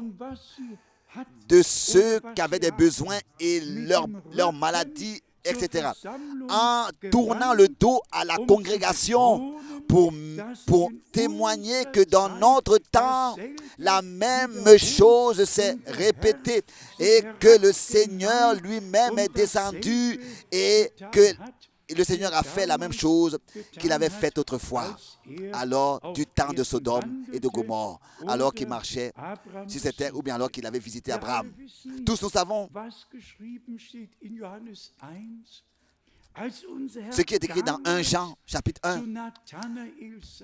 de ceux qui avaient des besoins et leurs maladies, etc. En tournant le dos à la congrégation pour témoigner que dans notre temps, la même chose s'est répétée et que le Seigneur lui-même est descendu et que le Seigneur a fait la même chose qu'il avait faite autrefois, alors du temps de Sodome et de Gomorrhe, alors qu'il marchait sur cette terre ou bien alors qu'il avait visité Abraham. Tous nous savons ce qui est écrit dans 1 Jean, chapitre 1.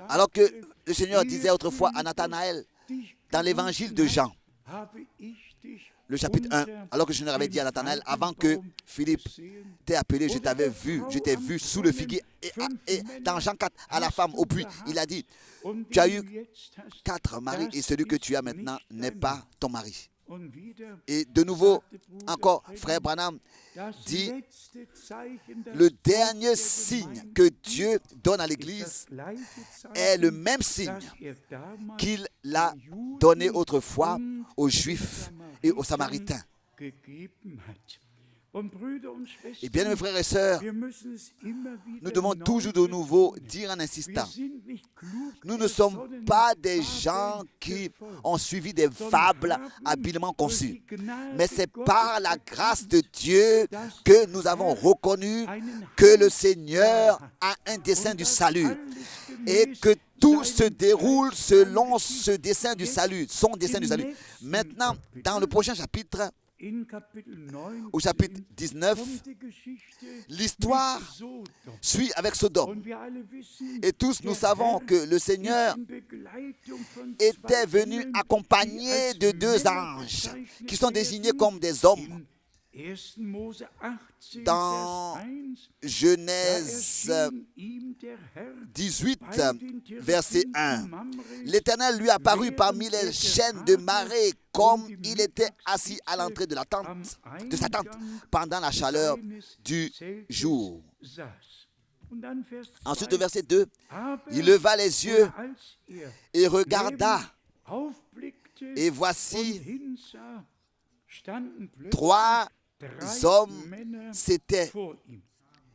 Alors que le Seigneur disait autrefois à Nathanaël, dans l'évangile de Jean, le chapitre 1, alors que le Seigneur avait dit à Nathanaël, avant que Philippe t'ait appelé, je t'ai vu sous le figuier. Et dans Jean 4, à la femme au puits, il a dit, tu as eu 4 maris et celui que tu as maintenant n'est pas ton mari. Et de nouveau, encore, frère Branham dit, le dernier signe que Dieu donne à l'Église est le même signe qu'il a donné autrefois aux Juifs et aux Samaritains. Et bien, mes frères et sœurs, nous devons toujours de nouveau dire en insistant, nous ne sommes pas des gens qui ont suivi des fables habilement conçues, mais c'est par la grâce de Dieu que nous avons reconnu que le Seigneur a un dessein du salut et que tout se déroule selon ce dessein du salut, son dessein du salut. Maintenant, dans le prochain chapitre, au chapitre 19, l'histoire suit avec Sodome. Et tous nous savons que le Seigneur était venu accompagné de 2 anges qui sont désignés comme des hommes. Dans Genèse 18, verset 1, l'Éternel lui apparut parmi les chênes de Marée comme il était assis à l'entrée de sa tente pendant la chaleur du jour. Ensuite, au verset 2, il leva les yeux et regarda, et voici 3 hommes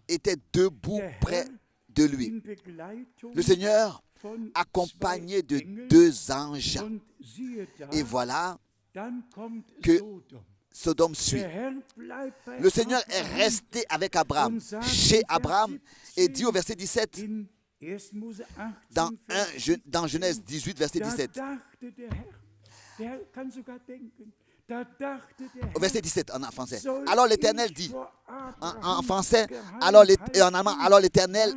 étaient debout près de lui. Le Seigneur accompagné de 2 anges. Et voilà que Sodome suit. Le Seigneur est resté avec Abraham, chez Abraham, et dit au verset 17, dans Genèse 18, verset 17, au verset 17 en français. Alors l'Éternel dit, en français, et en allemand, alors l'Éternel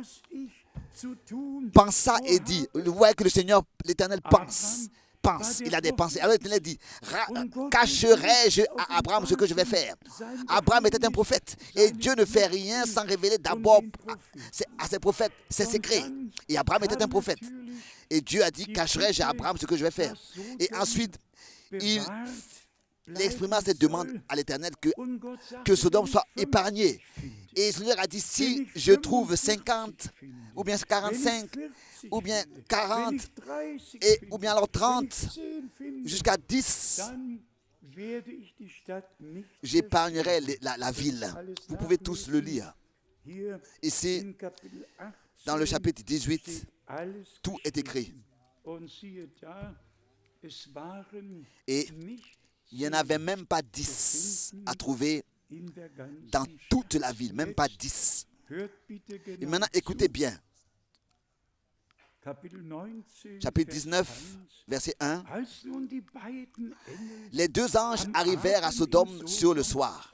pensa et dit, vous voyez que le Seigneur, l'Éternel pense, il a des pensées. Alors l'Éternel dit, cacherai-je à Abraham ce que je vais faire? Abraham était un prophète et Dieu ne fait rien sans révéler d'abord à ses prophètes ses secrets. Et Abraham était un prophète. Et Dieu a dit, cacherai-je à Abraham ce que je vais faire. Et ensuite, il exprima cette demande à l'Éternel que Sodome soit épargné. Et le Seigneur a dit, si je trouve 50, ou bien 45, ou bien 40, ou bien alors 30, jusqu'à 10, j'épargnerai la ville. Vous pouvez tous le lire. Ici, dans le chapitre 18, tout est écrit. Et il n'y en avait même pas 10 à trouver dans toute la ville, même pas 10. Et maintenant, écoutez bien. Chapitre 19, verset 1. Les deux anges arrivèrent à Sodome sur le soir.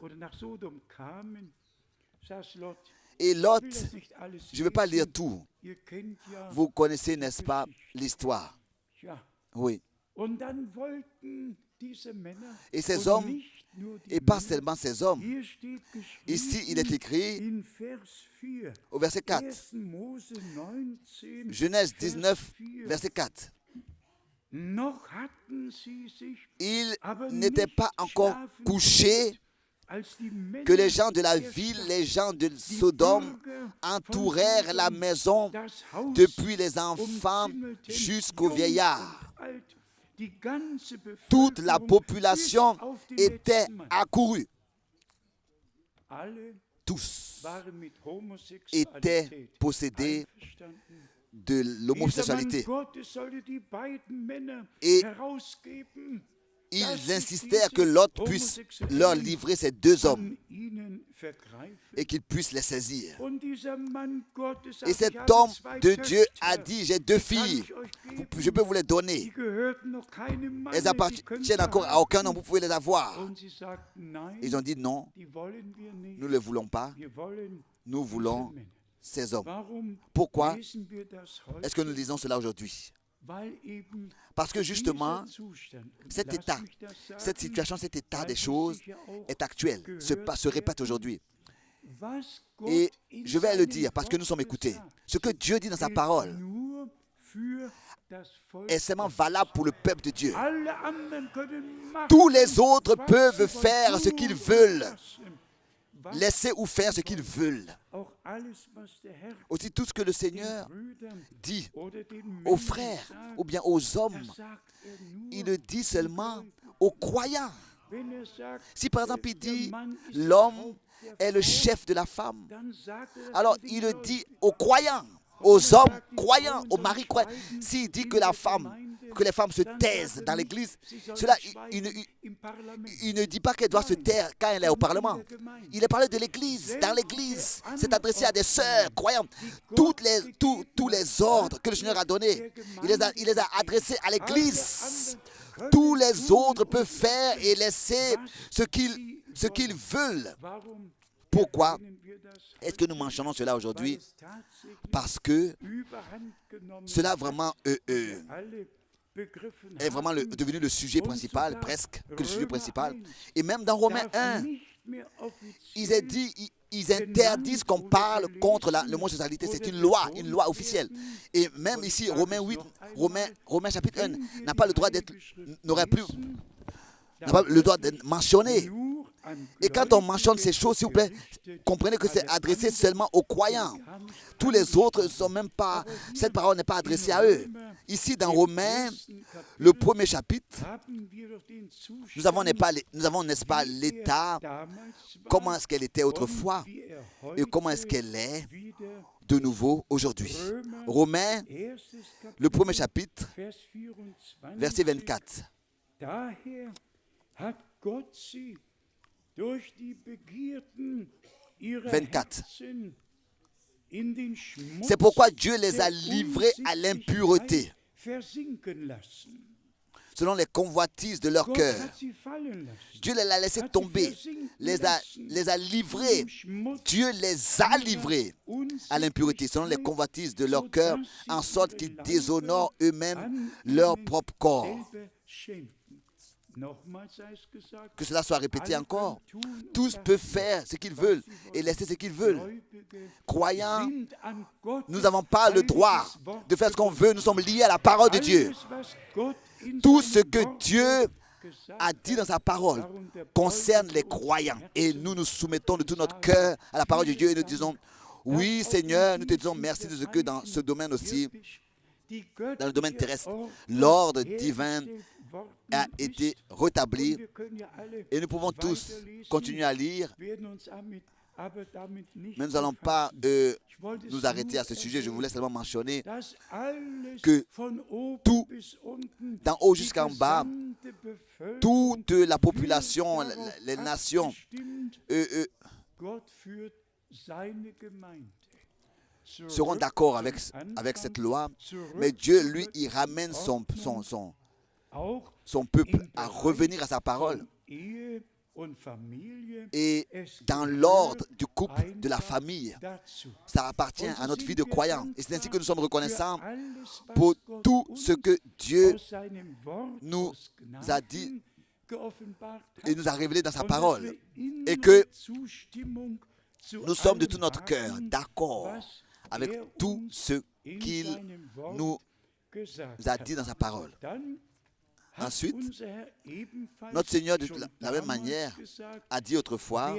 Et Lot, je ne vais pas lire tout. Vous connaissez, n'est-ce pas, l'histoire? Oui. Et ces hommes, et pas seulement ces hommes, ici il est écrit au verset 4, Genèse 19, verset 4. Ils n'étaient pas encore couchés que les gens de la ville, les gens de Sodome, entourèrent la maison depuis les enfants jusqu'aux vieillards. Toute la population était accourue. Tous étaient possédés de l'homosexualité. Et ils insistèrent que Lot puisse leur livrer ces deux hommes et qu'il puisse les saisir. Et cet homme de Dieu a dit, j'ai deux filles, je peux vous les donner. Elles appartiennent encore à aucun homme, vous pouvez les avoir. Ils ont dit non, nous ne les voulons pas, nous voulons ces hommes. Pourquoi est-ce que nous lisons cela aujourd'hui? Parce que justement, cet état, cette situation, cet état des choses est actuel, se répète aujourd'hui. Et je vais le dire parce que nous sommes écoutés. Ce que Dieu dit dans sa parole est seulement valable pour le peuple de Dieu. Tous les autres peuvent faire ce qu'ils veulent, laisser ou faire ce qu'ils veulent. Aussi tout ce que le Seigneur dit aux frères ou bien aux hommes, il le dit seulement aux croyants. Si par exemple il dit l'homme est le chef de la femme, alors il le dit aux croyants, aux hommes croyants, aux maris croyants. S'il dit que les femmes se taisent dans l'église, cela, il ne dit pas qu'elle doit se taire quand elle est au Parlement. Il est parlé de l'église, dans l'église. C'est adressé à des sœurs croyantes. Tous les ordres que le Seigneur a donnés, il les a adressés à l'église. Tous les autres peuvent faire et laisser ce qu'ils veulent. Pourquoi est-ce que nous mentionnons cela aujourd'hui? Parce que cela vraiment est vraiment devenu le sujet principal, presque, que le sujet principal. Et même dans Romains 1, ils interdisent qu'on parle contre l'homosexualité. C'est une loi officielle. Et même ici, Romains chapitre 1 n'a pas le droit d'être mentionné. Et quand on mentionne ces choses, s'il vous plaît, comprenez que c'est adressé seulement aux croyants. Tous les autres ne sont même pas, cette parole n'est pas adressée à eux. Ici, dans Romains, le premier chapitre, nous avons, n'est-ce pas, l'état, comment est-ce qu'elle était autrefois et comment est-ce qu'elle est de nouveau aujourd'hui. Romains, le premier chapitre, verset 24. 24. C'est pourquoi Dieu les a livrés à l'impureté, selon les convoitises de leur cœur. Dieu les a laissés tomber, les a livrés. Dieu les a livrés à l'impureté, selon les convoitises de leur cœur, en sorte qu'ils déshonorent eux-mêmes leur propre corps. Que cela soit répété encore. Tous peuvent faire ce qu'ils veulent et laisser ce qu'ils veulent. Croyants, nous n'avons pas le droit de faire ce qu'on veut. Nous sommes liés à la parole de Dieu. Tout ce que Dieu a dit dans sa parole concerne les croyants. Et nous nous soumettons de tout notre cœur à la parole de Dieu et nous disons, oui Seigneur, nous te disons merci de ce que dans ce domaine aussi, dans le domaine terrestre, l'ordre divin a été rétabli et nous pouvons tous continuer à lire. Mais nous n'allons pas nous arrêter à ce sujet. Je voulais seulement mentionner que tout, d'en haut jusqu'en bas, toute la population, les nations, seront d'accord avec cette loi. Mais Dieu, lui, il ramène son peuple à revenir à sa parole. Et dans l'ordre du couple, de la famille, ça appartient à notre vie de croyant. Et c'est ainsi que nous sommes reconnaissants pour tout ce que Dieu nous a dit et nous a révélé dans sa parole. Et que nous sommes de tout notre cœur d'accord avec tout ce qu'il nous a dit dans sa parole. Ensuite, notre Seigneur, de la même manière, a dit autrefois,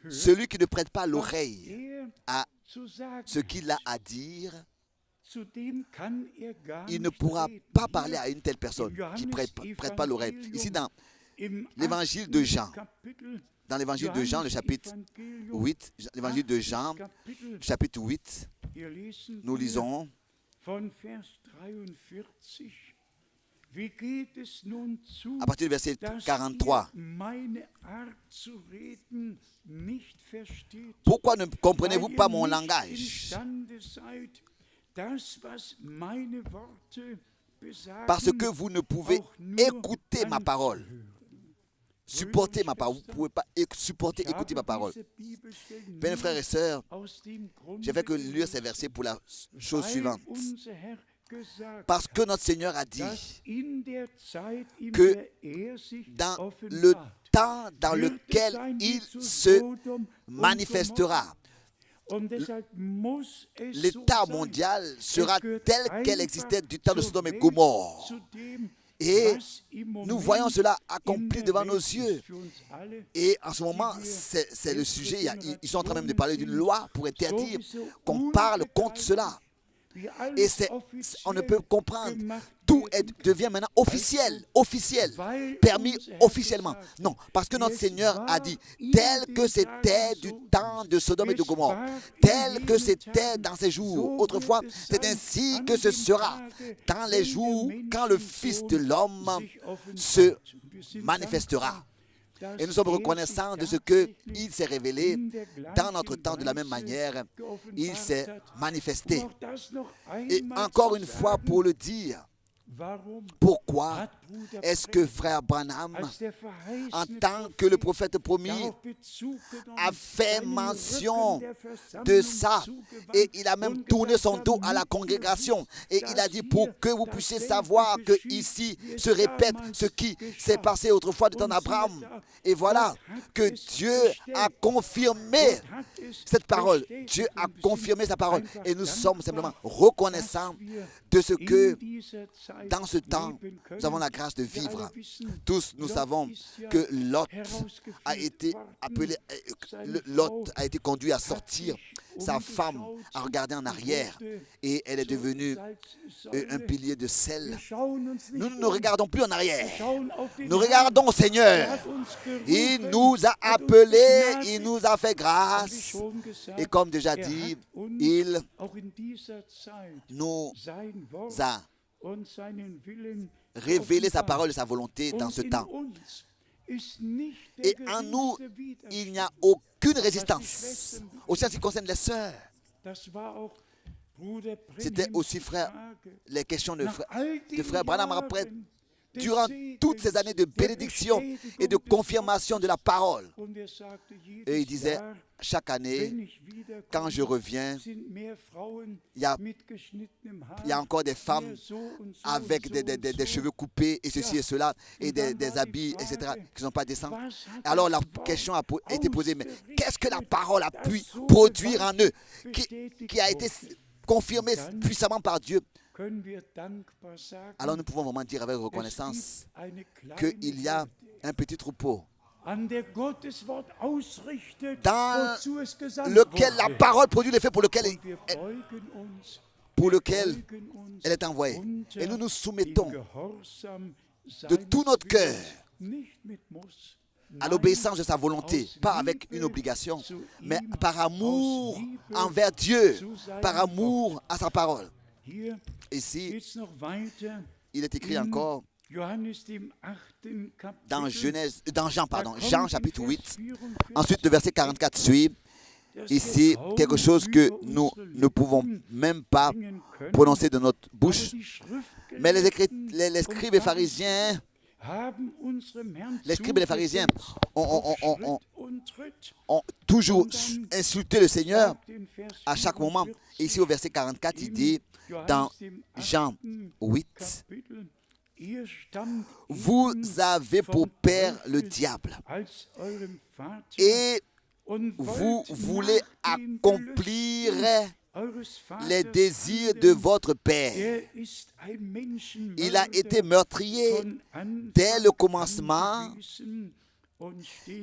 celui qui ne prête pas l'oreille à ce qu'il a à dire, il ne pourra pas parler à une telle personne qui ne prête pas l'oreille. Ici, dans l'évangile de Jean, le chapitre 8, l'évangile de Jean, chapitre 8, nous lisons à partir du verset 43. Pourquoi ne comprenez-vous pas mon langage? Parce que vous ne pouvez écouter ma parole. Supporter ma parole. Vous ne pouvez pas supporter écouter ma parole. Bien, frères et sœurs, je vais que lire ces versets pour la chose suivante. Parce que notre Seigneur a dit que dans le temps dans lequel il se manifestera, l'état mondial sera tel qu'elle existait du temps de Sodome et Gomorrhe. Et nous voyons cela accompli devant nos yeux. Et en ce moment, c'est le sujet. Ils sont en train même de parler d'une loi pour interdire qu'on parle contre cela. Et on ne peut comprendre. Tout devient maintenant officiel, permis officiellement. Non, parce que notre Seigneur a dit, tel que c'était du temps de Sodome et de Gomorrhe, tel que c'était dans ces jours, autrefois, c'est ainsi que ce sera dans les jours quand le Fils de l'homme se manifestera. Et nous sommes reconnaissants de ce qu'il s'est révélé dans notre temps de la même manière. Il s'est manifesté. Et encore une fois, pour le dire, pourquoi est-ce que frère Branham, en tant que le prophète promis, a fait mention de ça et il a même tourné son dos à la congrégation et il a dit pour que vous puissiez savoir que ici se répète ce qui s'est passé autrefois du temps d'Abraham. Et voilà que Dieu a confirmé cette parole. Dieu a confirmé sa parole et nous sommes simplement reconnaissants de ce que dans ce temps, nous avons la grâce de vivre. Tous, nous savons que Lot a été appelé, Lot a été conduit à sortir. Sa femme a regardé en arrière et elle est devenue un pilier de sel. Nous ne regardons plus en arrière. Nous regardons au Seigneur. Il nous a appelés, il nous a fait grâce. Et comme déjà dit, il nous a révélé sa parole et sa volonté dans ce temps. Et en nous, il n'y a aucune résistance. Aussi en ce qui concerne les sœurs. C'était aussi, frère, les questions de frère Branham après durant toutes ces années de bénédiction et de confirmation de la parole. Et il disait, chaque année, quand je reviens, il y a encore des femmes avec des cheveux coupés et ceci et cela, et des habits, etc., qui ne sont pas décents. Alors la question a été posée, mais qu'est-ce que la parole a pu produire en eux, qui a été confirmé puissamment par Dieu? Alors nous pouvons vraiment dire avec reconnaissance qu'il y a un petit troupeau dans lequel la parole produit l'effet pour lequel elle est envoyée. Et nous nous soumettons de tout notre cœur à l'obéissance de sa volonté, pas avec une obligation, mais par amour envers Dieu, par amour à sa parole. Ici, il est écrit encore dans Jean chapitre 8, ensuite le verset 44 suit. Ici, quelque chose que nous ne pouvons même pas prononcer de notre bouche. Mais les scribes et pharisiens, ont toujours insulté le Seigneur à chaque moment. Et ici au verset 44, il dit dans Jean 8, vous avez pour père le diable et vous voulez accomplir les désirs de votre père. Il a été meurtrier dès le commencement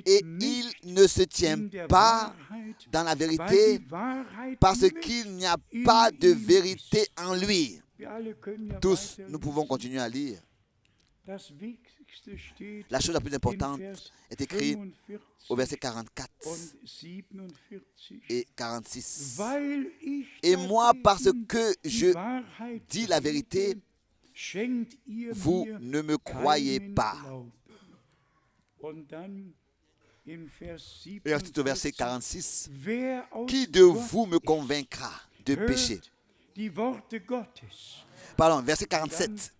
et il ne se tient pas dans la vérité parce qu'il n'y a pas de vérité en lui. Tous, nous pouvons continuer à lire. La chose la plus importante est écrite au verset 44 et 46. Et moi, parce que je dis la vérité, vous ne me croyez pas. Et ensuite au verset 46, qui de vous me convaincra de péché? Pardon, verset 47.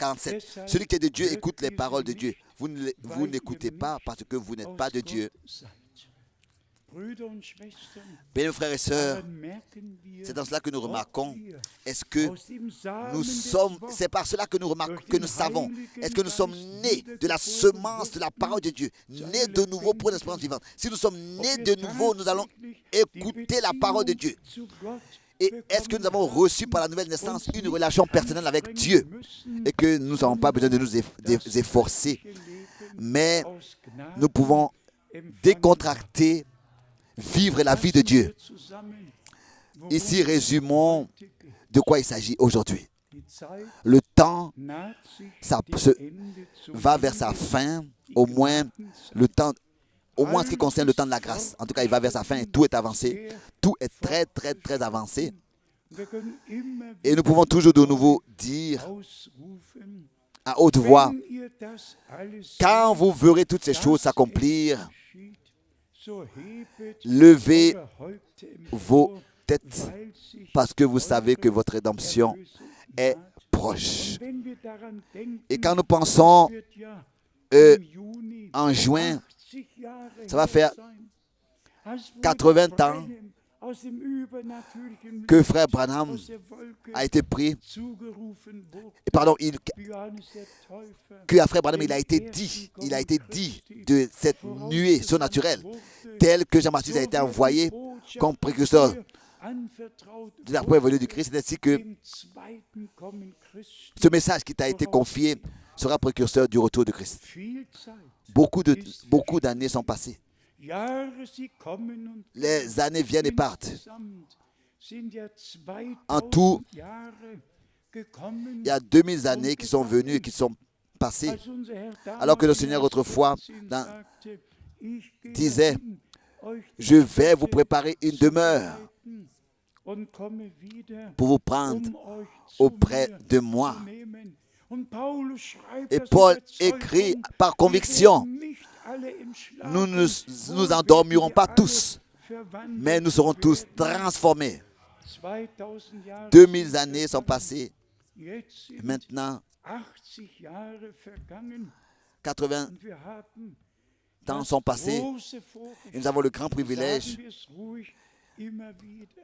Celui qui est de Dieu écoute les paroles de Dieu. Vous n'écoutez pas parce que vous n'êtes pas de Dieu. Bien, frères et sœurs, c'est dans cela que nous remarquons. Est-ce que nous sommes, c'est par cela que nous remarquons, que nous savons, est-ce que nous sommes nés de la semence de la parole de Dieu, nés de nouveau pour une espérance vivante? Si nous sommes nés de nouveau, nous allons écouter la parole de Dieu. Et est-ce que nous avons reçu par la nouvelle naissance une relation personnelle avec Dieu et que nous n'avons pas besoin de nous efforcer, mais nous pouvons décontracter, vivre la vie de Dieu. Ici, résumons de quoi il s'agit aujourd'hui. Le temps va vers sa fin, au moins ce qui concerne le temps de la grâce. En tout cas, il va vers sa fin et tout est avancé. Tout est très, très, très avancé. Et nous pouvons toujours de nouveau dire à haute voix, quand vous verrez toutes ces choses s'accomplir, levez vos têtes parce que vous savez que votre rédemption est proche. Et quand nous pensons en juin, ça va faire 80 ans que frère Branham a été pris. Que frère Branham il a été dit de cette nuée surnaturelle, telle que Jean-Baptiste a été envoyé comme précurseur de la première venue du Christ. C'est ainsi que ce message qui t'a été confié sera précurseur du retour de Christ. Beaucoup d'années sont passées. Les années viennent et partent. En tout, il y a 2000 années qui sont venues et qui sont passées. Alors que le Seigneur autrefois disait, je vais vous préparer une demeure pour vous prendre auprès de moi. Et Paul écrit par conviction, nous ne nous endormirons pas tous, mais nous serons tous transformés. 2000 années sont passées. Maintenant, 80 Jahre vergangen 80 und wir haben ans das sont passés große et Vorrecht, nous avons le grand sagen privilège, wir es ruhig immer wieder.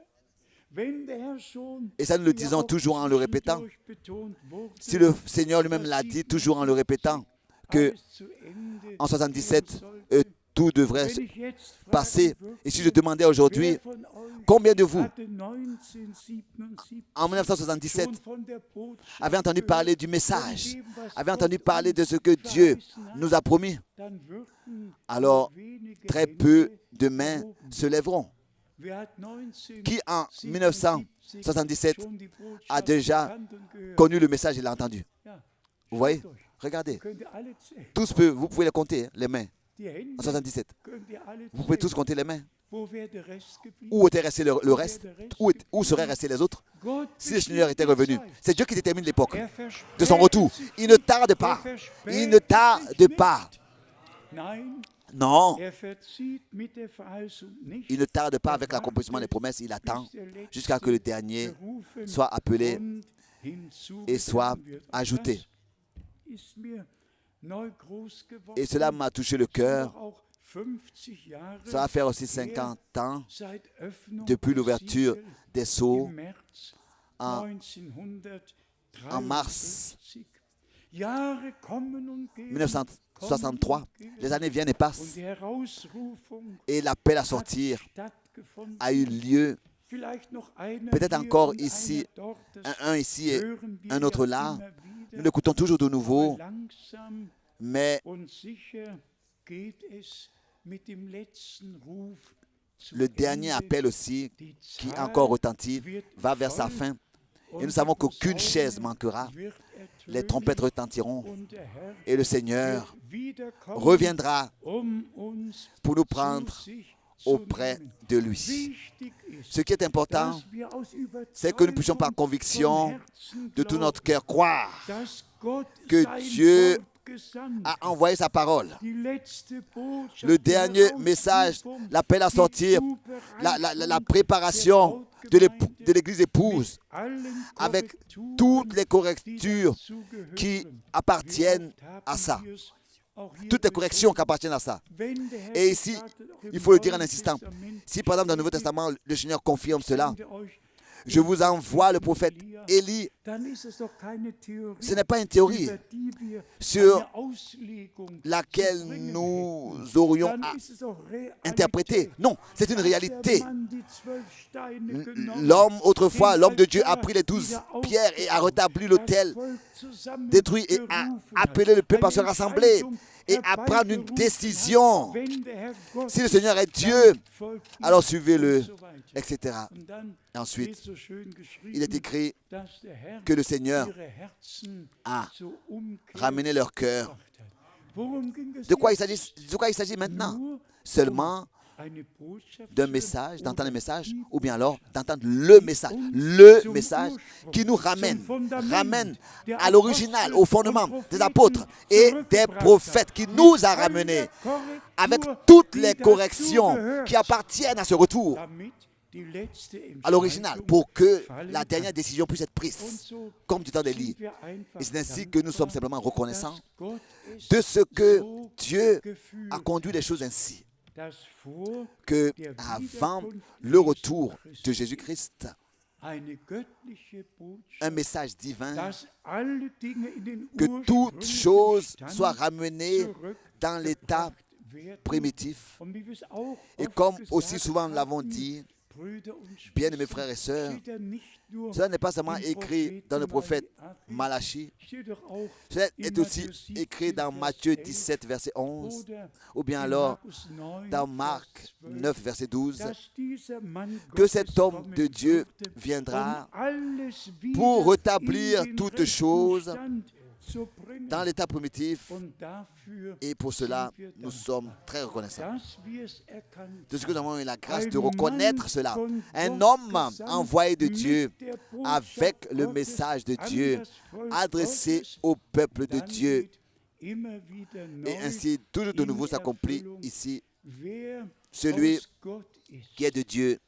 Wenn der Herr schon, et ça nous le wie ja disons auch toujours en le répétant, zwischendurch betont wurde, si le Seigneur lui-même l'a dit, toujours en le répétant, que alles zu Ende en 77, gehen sollte. tout devrait Wenn ich jetzt fragen passer. würde, Et si je demandais aujourd'hui, wer von euch combien de vous, hatte 1977 en 1977, schon von der Botschaft avez entendu gehört, parler du von message, dem, was avez entendu Gott parler de uns ce que Dieu verheißen hat, nous a promis, dann würden alors nur wenige très Hände peu de mains erhoben. se lèveront. Wer hat Qui en 1977 1977 schon die Botschaft a déjà gekannt und gehört? connu le message et l'a entendu? Ja, Vous voyez? schaut euch, Regardez, könnt ihr alle zählen. vous pouvez les compter, les mains. Die Hände En 77, könnt ihr alle vous pouvez tous zählen. compter les mains. Wo wäre der Rest geblieben? Où était resté le reste? Où seraient restés les autres? Gott Si le Seigneur était revenu, c'est Dieu qui détermine l'époque Er de son verspätet retour. sich Il ne nicht. tarde pas. Er verspätet Il ne tarde sich pas. nicht. Nein, Non, er verzieht mit der Verheißung nicht. il ne tarde pas avec l'accomplissement des promesses. Il attend jusqu'à que le dernier soit appelé und et hinzugetan soit wird. Und ajouté. das ist mir neu groß geworden. Et cela m'a touché le Sind cœur. doch auch 50 Jahre Ça va faire aussi her, 50 ans seit Öffnung depuis der l'ouverture Siegel des sceaux im März en 1953. mars Jahre kommen und gehen, 1963. kommen und gehen. Les années viennent et Und passent. die Herausrufung Et l'appel à hat sortir stattgefunden. a eu lieu. Vielleicht noch einer Peut-être hier encore und ici, einer dort, das un ici et hören wir un autre ja là. immer Nous wieder. l'écoutons toujours de nouveau, Aber langsam mais und sicher geht es mit dem letzten Ruf zu le dernier Ende. appel aussi, Die qui Zeit encore retentit, wird va vers sa voll fin. und Et nous savons die qu'aucune Posaunen chaise manquera. wird Les ertönen trompettes retentiront und der Herr et le Seigneur wird wiederkommen, reviendra uns pour nous zu prendre sich zu auprès nehmen. de lui. Wichtig ist, Ce qui est important, dass wir aus c'est que nous puissions par Überzeugung conviction von Herzen de tout notre glauben, cœur croire dass Gott que sein Dieu Wort gesandt a hat. envoyé sa parole. Die letzte Botschaft Le der dernier message, Herausrufung, l'appel à die sortir, Zubereitung la préparation der de Brautgemeinde l'église épouse, mit allen avec Korrekturen, toutes les die correctures dazugehören. qui Wie appartiennent oft haben à ça. wir es auch hier Toutes les corrections qui betont, appartiennent à ça. wenn der Herr Et ici, gesagt hat, auch im il faut le dire en Neuen insistant, Testament, si par exemple dans le Nouveau Testament, le Seigneur confirme cela, sende euch je vous envoie le prophète Élie, dann ist es doch keine Theorie, ce n'est pas une théorie über die wir sur eine Auslegung laquelle zu bringen nous hätten. aurions Dann à ist es doch Realität. interpréter. Non, c'est une Dass réalité. der Mann die 12 Steine genommen, L'homme, autrefois, den l'homme de Dieu a Altar pris les 12 wieder pierres et a aufgebaut, rétabli das l'autel Volk zusammengerufen détruit et a hat, appelé le peuple à se eine rassembler Entscheidung et à prendre une herbeigerufen décision. hat. Wenn der Herr Gott Si le Seigneur est ist, Dieu, dann folgt ihm alors suivez-le, und so weiter. etc. Und dann Et ensuite, steht so schön geschrieben, il est écrit dass der Herr que le Seigneur ihre Herzen a zur Umkehr ramené leur cœur. gebracht hat. Worum ging es De quoi jetzt? il s'agit maintenant? Nur Seulement eine Botschaft d'un zu message, hören d'entendre un oder message, die ou bien alors Botschaft, d'entendre le message. Le message qui nous ramène à l'original, au fondement des apôtres et des prophètes, qui nous a ramenés avec toutes les corrections qui appartiennent à ce retour, à l'original, pour que la dernière décision puisse être prise, comme du temps d'Élie. Et c'est ainsi que nous sommes simplement reconnaissants de ce que Dieu a conduit les choses ainsi, que avant le retour de Jésus-Christ, un message divin, que toutes choses soient ramenées dans l'état primitif. Et comme aussi souvent nous l'avons dit, bien-aimés frères et sœurs, cela n'est pas seulement écrit dans le prophète Malachie, cela est aussi écrit dans Matthieu 17, verset 11, ou bien alors dans Marc 9, verset 12, que cet homme de Dieu viendra pour rétablir toutes choses dans l'état primitif, et pour cela, nous sommes très reconnaissants de ce que nous avons eu la grâce de reconnaître cela. Un homme envoyé de Dieu avec le message de Dieu adressé au peuple de Dieu. Et ainsi, toujours de nouveau s'accomplit ici. Celui qui est de Dieu,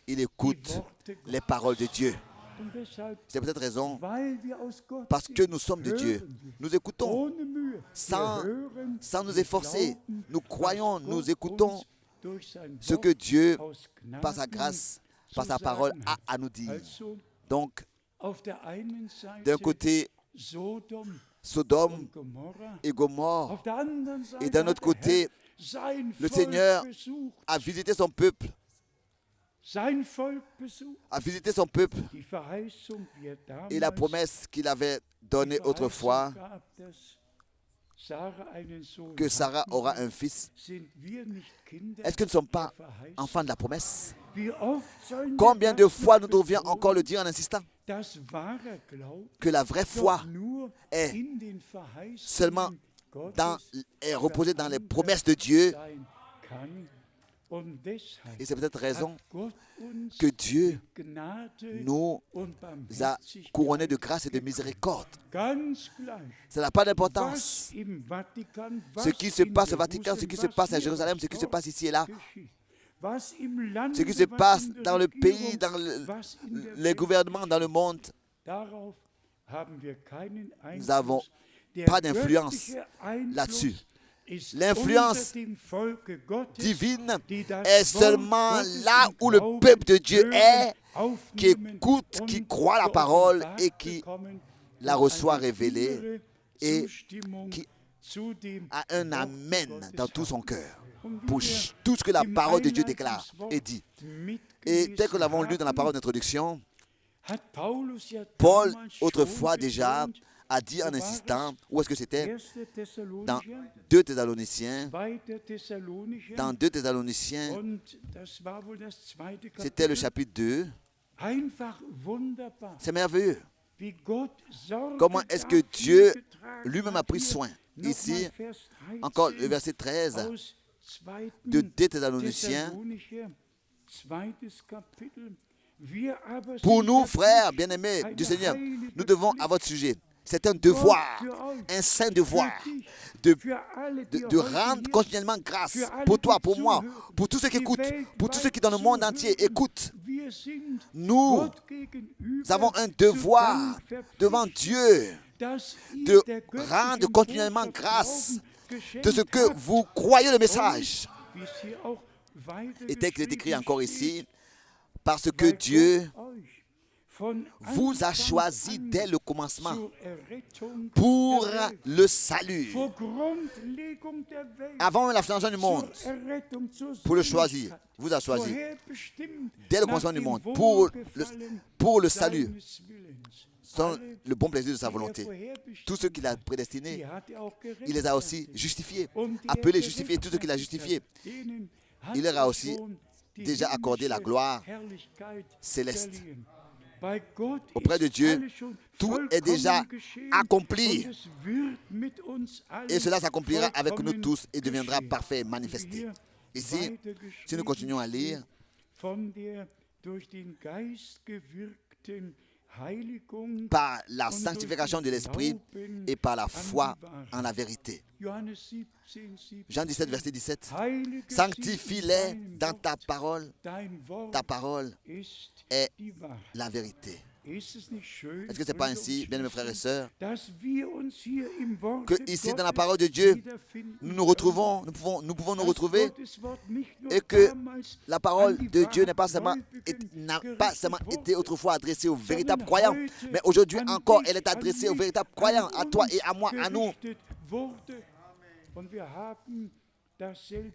il écoute les paroles de Dieu. Und deshalb, C'est peut-être raison, weil wir aus Gott parce que sind, nous sommes de hören Dieu. wir Nous écoutons ohne Mühe. sans, Wir hören, sans nous wir efforcer. glauben, Nous croyons, was nous Gott écoutons uns durch sein ce Wort que Dieu, aus par sa Gnaden grâce, zu par sa parole, sagen a hat. à nous dire. Also, Donc, auf der einen Seite d'un côté, Sodom Sodome und Gomorra, et Gomorre, auf der anderen Seite et d'un autre hat der Herr côté, sein le Volk Seigneur besucht, a visité son peuple, sein Volk besucht. a visité son peuple, Die Verheißung, wie er et la damals promesse qu'il avait die donnée Verheißung autrefois, gab, dass Sarah einen Sohn que Sarah haben aura wird. un fils. Sind wir nicht Kinder Est-ce que nous ne sommes der pas Verheißung? enfants de la promesse? Wie oft sollen wir Combien de das fois noch nous devions betonen, encore le dire en insistant dass wahrer Glaube que la vraie foi doch nur est in den Verheißungen seulement Gottes est reposée dans les verankert promesses de Dieu. sein kann. Und deshalb Et c'est peut-être raison hat Gott uns que Dieu mit Gnade nous und a Barmherzigkeit couronnés de grâce et de miséricorde. ganz gleich. Ça n'a pas Was d'importance. im Vatikan, Ce qui se was in passe au Vatican, ce qui se Jerusalem, passe à was Jérusalem, hier ce qui se auf passe ici et là, geschieht. Was im Lande, ce qui se was passe in der dans le pays, Regierung, dans was in der les Welt gouvernements, dans le monde, Darauf haben wir keinen Einfluss. n'avons Der pas d'influence göttliche Einfluss là-dessus. ist L'influence unter dem Volke Gottes, divine die das est Wort seulement Gottes là im où le Glauben peuple de Dieu hören, est, qui aufnehmen écoute, und qui croit la parole et qui bekommen la und reçoit eine révélée innere et Zustimmung qui zu dem a un Wort amen Gottes dans tout haben. son cœur Und wie pour wir tout ce que la im parole de Dieu déclare Einleitungswort et dit. Et mitgelesen tel que nous l'avons lu dans la haben, parole d'introduction, hat Paulus ja Paul, damals autrefois schon déjà, betont, a dit en insistant, où est-ce que c'était? 1. Dans Thessalonicher, 2 Thessaloniciens. 2. Thessalonicher, Dans 2 Thessaloniciens, und das war wohl das zweite c'était le Kapitel. chapitre 2. Einfach wunderbar, C'est merveilleux. wie Gott Sorge Comment est-ce que dafür Dieu getragen lui-même a hat. pris Hier soin. nochmal Ici, Vers 13 encore le verset 13 aus 2. de 2 Thessaloniciens. Thessalonicher, zweites Kapitel. Wir aber Pour sind nous, frères verpflichtet, bien-aimés eine du Seigneur, heilige nous devons à votre sujet. C'est un devoir, un saint devoir de, de rendre continuellement grâce pour toi, pour moi, pour tous ceux qui écoutent, pour tous ceux qui dans le monde entier écoutent. Nous avons un devoir devant Dieu de rendre continuellement grâce de ce que vous croyez le message. Et tel qu'il est écrit encore ici, parce que Dieu vous a choisi dès le commencement pour le salut. Avant la fondation du monde, pour le choisir, vous a choisi dès le commencement du monde pour le salut, sans le bon plaisir de sa volonté. Tous ceux qu'il a prédestinés, il les a aussi justifiés, appelés, justifiés, tous ceux qu'il a justifiés. Il leur a aussi déjà accordé la gloire céleste. Auprès de Dieu, tout est déjà accompli. Et cela s'accomplira avec nous tous et deviendra parfait, manifesté. Ici, si nous continuons à lire, par la sanctification de l'Esprit et par la foi en la vérité. Jean 17, verset 17. Sanctifie-les dans ta parole. Ta parole est la vérité. Est-ce que ce n'est pas ainsi, bien mes frères et sœurs, que ici dans la parole de Dieu, nous nous retrouvons, nous pouvons nous retrouver et que la parole de Dieu n'a pas seulement été autrefois adressée aux véritables croyants, mais aujourd'hui encore, elle est adressée aux véritables croyants, à toi et à moi, à nous.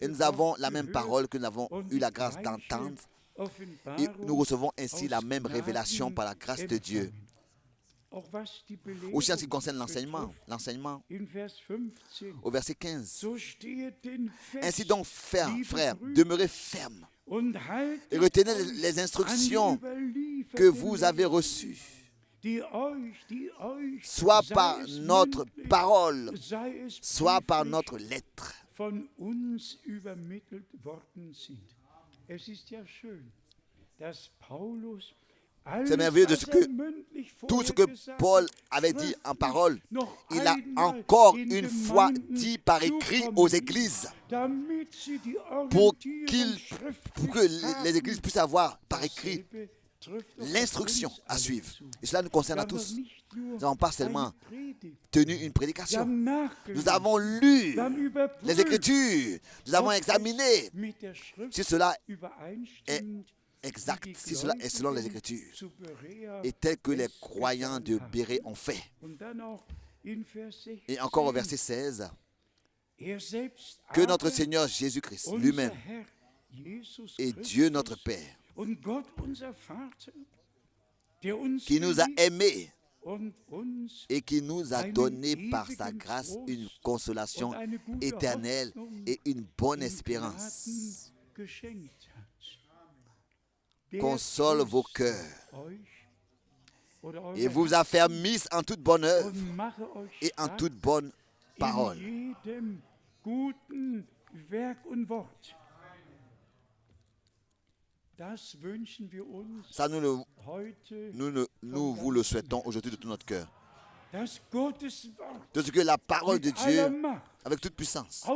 Et nous avons la même parole que nous avons eu la grâce d'entendre. Et nous recevons ainsi la même révélation par la grâce de Dieu. Aussi en ce qui concerne l'enseignement, au verset 15. Ainsi donc, frères, demeurez fermes et retenez les instructions que vous avez reçues, soit par notre parole, soit par notre lettre. C'est merveilleux de ce que tout ce que Paul avait dit en parole, il a encore une fois dit par écrit aux églises pour que les églises puissent avoir par écrit l'instruction à suivre. Et cela nous concerne à tous. Nous n'avons pas seulement tenu une prédication. Nous avons lu les Écritures. Nous avons examiné si cela est exact, si cela est selon les Écritures. Et tel que les croyants de Bérée ont fait. Et encore au verset 16, que notre Seigneur Jésus-Christ lui-même et Dieu notre Père, qui nous a aimés et qui nous a donné par sa grâce une consolation éternelle et une bonne espérance, console vos cœurs et vous affermisse en toute bonne œuvre et en toute bonne parole. Ça, nous vous le souhaitons aujourd'hui de tout notre cœur. De ce que la parole de Dieu, avec toute puissance,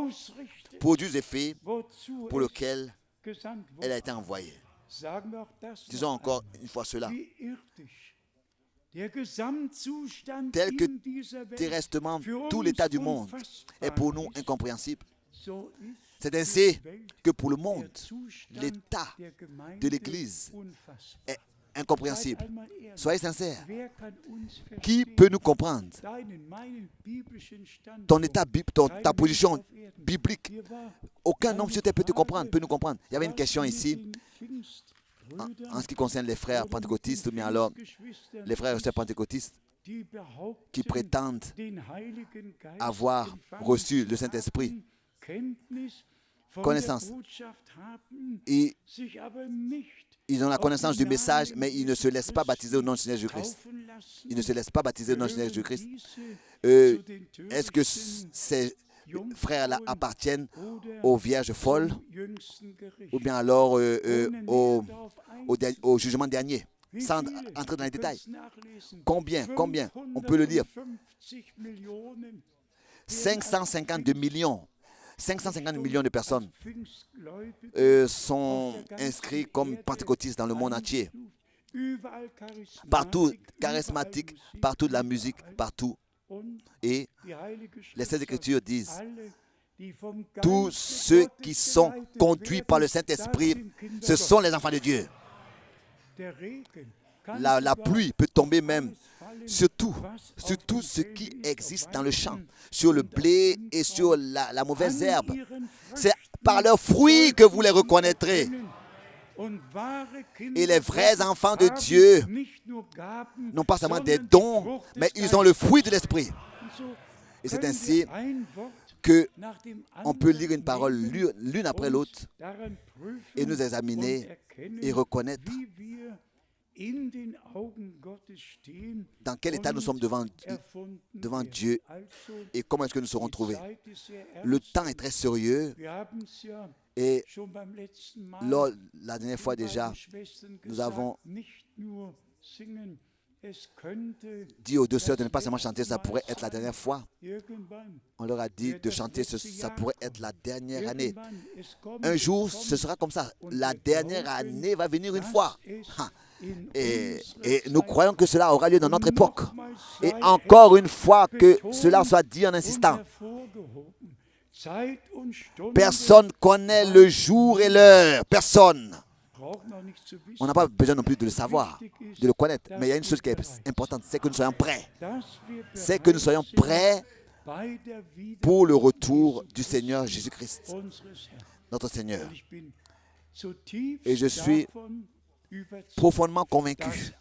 produise effet pour lequel elle a été envoyée. Disons encore une fois cela. Tel que terrestrement tout l'état du monde est pour nous incompréhensible. C'est ainsi que pour le monde, l'état de l'Église est incompréhensible. Soyez sincères. Qui peut nous comprendre? Ton état, ta position biblique. Aucun homme sur terre peut nous comprendre. Il y avait une question ici en ce qui concerne les frères pentecôtistes, ou bien alors les frères et sœurs pentecôtistes qui prétendent avoir reçu le Saint-Esprit. Connaissance. Et ils ont la connaissance du message, mais ils ne se laissent pas baptiser au nom du Seigneur Jésus-Christ. Ils ne se laissent pas baptiser au nom du Seigneur Jésus-Christ. Est-ce que ces frères-là appartiennent aux vierges folles ou bien alors au jugement dernier, sans entrer dans les détails? Combien? On peut le lire. 552 millions de personnes sont inscrites comme pentecôtistes dans le monde entier. Partout, charismatique, partout de la musique, partout. Et les Saintes Écritures disent, tous ceux qui sont conduits par le Saint-Esprit, ce sont les enfants de Dieu. La pluie peut tomber même sur tout ce qui existe dans le champ, sur le blé et sur la mauvaise herbe. C'est par leurs fruits que vous les reconnaîtrez. Et les vrais enfants de Dieu n'ont pas seulement des dons, mais ils ont le fruit de l'Esprit. Et c'est ainsi qu'on peut lire une parole l'une après l'autre et nous examiner et reconnaître dans quel état nous sommes devant Dieu et comment est-ce que nous serons trouvés. Le temps est très sérieux et la dernière fois déjà, nous avons dit aux deux sœurs de ne pas seulement chanter, ça pourrait être la dernière fois. On leur a dit de chanter, ça pourrait être la dernière année. Un jour, ce sera comme ça. La dernière année va venir une fois. Et nous croyons que cela aura lieu dans notre époque. Et encore une fois que cela soit dit en insistant. Personne connaît le jour et l'heure. Personne. On n'a pas besoin non plus de le savoir, de le connaître. Mais il y a une chose qui est importante, c'est que nous soyons prêts. C'est que nous soyons prêts pour le retour du Seigneur Jésus-Christ, notre Seigneur. Et je suis profondément convaincu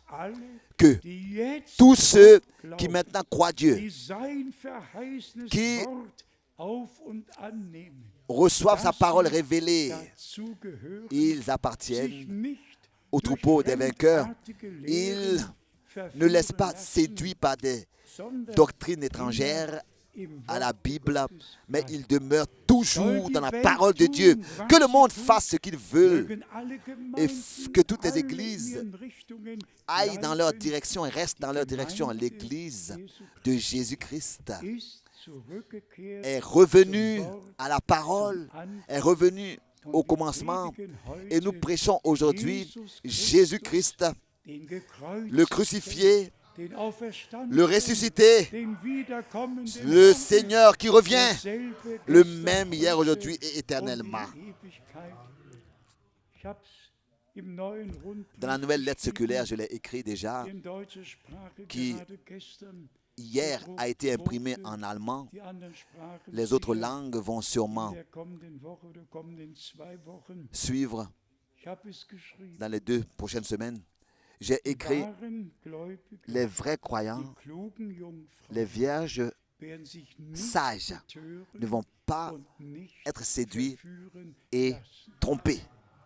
que tous ceux qui maintenant croient Dieu, qui reçoivent sa parole révélée, ils appartiennent au troupeau des vainqueurs. Ils ne laissent pas séduire par des doctrines étrangères à la Bible, mais ils demeurent toujours dans la parole de Dieu. Que le monde fasse ce qu'il veut et que toutes les églises aillent dans leur direction et restent dans leur direction. L'église de Jésus-Christ est revenue à la parole, est revenue au commencement, et nous prêchons aujourd'hui Jésus-Christ den le gekreuzigten, crucifié, den auferstandenen, le ressuscité, den wiederkommenden le Herrn, Seigneur qui revient, derselbe le gestern, même hier, heute aujourd'hui et und éternellement. in Ewigkeit. Ich hab's im neuen Dans la Rundbrief nouvelle lettre geschrieben, séculaire, je l'ai écrit déjà, in deutscher Sprache qui gerade gestern hier a été imprimé gedruckt en allemand. wurde. Die anderen Sprachen Les autres sicher langues vont in sûrement der kommenden Woche oder kommenden 2 Wochen. suivre Ich habe es geschrieben. dans les 2 prochaines semaines. J'ai écrit Wahren Gläubige, les vrais croyants, die klugen Jungfrauen, les vierges werden sich nicht sages betören ne vont pas und nicht être séduits verführen et lassen. trompés.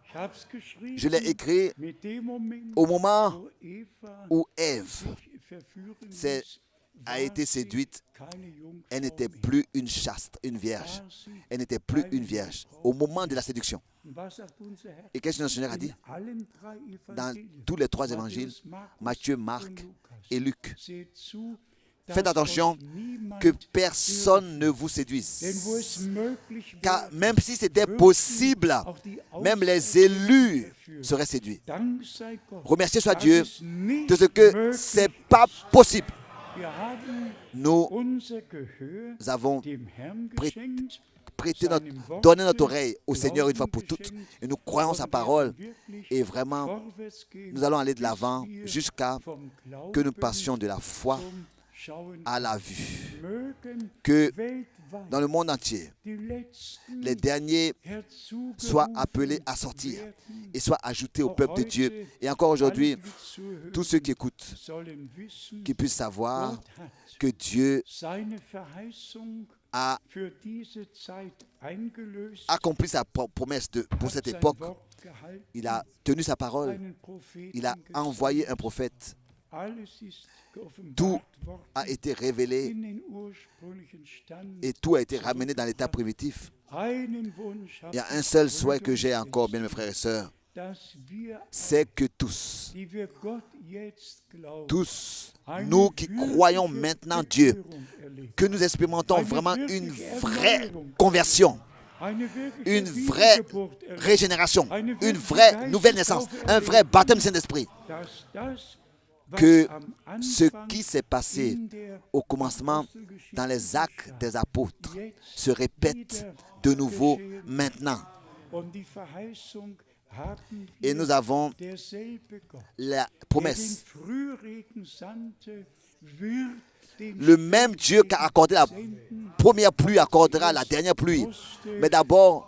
Ich hab's geschrieben Je l'ai écrit mit dem Moment, au moment wo Eva où Ève sich verführen s'est- ließ, a war été sie séduite. keine Jungfrau Elle n'était mehr. plus une chaste, une vierge. War sie Elle n'était plus keine une vierge. Jungfrau Au moment de la séduction. Und was sagt unser Herr? Et qu'est-ce que notre Seigneur a dit? In allen 3 Dans Evangelien, tous les 3 Matthäus, évangiles, Markus Matthieu, und Marc Lukas, et Luc, seht zu, faites dass attention euch niemand que personne ne vous Denn wo es séduise. möglich Car wäre, même si c'était würden possible, auch die même les Auserwählten élus verführen. seraient séduits. Dank sei Gott, Remercié soit dass Dieu es nicht de ce que möglich ce n'est pas possible. Wir haben Nous unser Gehör avons dem Herrn prêt- geschenkt, prêté notre, seinem Worte donné notre oreille au Seigneur une fois Glauben pour toutes. geschenkt, Et nous croyons sa und parole. werden wirklich Et vraiment, vorwärts gehen, nous allons aller de bis l'avant wir jusqu'à vom que nous Glauben passions de la foi zum Schauen à la vue. mögen Que weltweit dans le monde entier, die letzten les derniers soient appelés à sortir et soient ajoutés au peuple de Dieu. Et encore aujourd'hui, tous ceux qui écoutent, qui puissent savoir que Dieu a accompli sa promesse pour cette époque. Il a tenu sa parole. Il a envoyé un prophète. Tout a été révélé et tout a été ramené dans l'état primitif. Il y a un seul souhait que j'ai encore, bien mes frères et sœurs, c'est que tous, nous qui croyons maintenant Dieu, que nous expérimentons vraiment une vraie conversion, une vraie régénération, une vraie nouvelle naissance, un vrai baptême Saint-Esprit. Que ce qui s'est passé au commencement dans les actes des apôtres se répète de nouveau maintenant. Et nous avons la promesse. Le même Dieu qui a accordé la première pluie accordera la dernière pluie. Mais d'abord,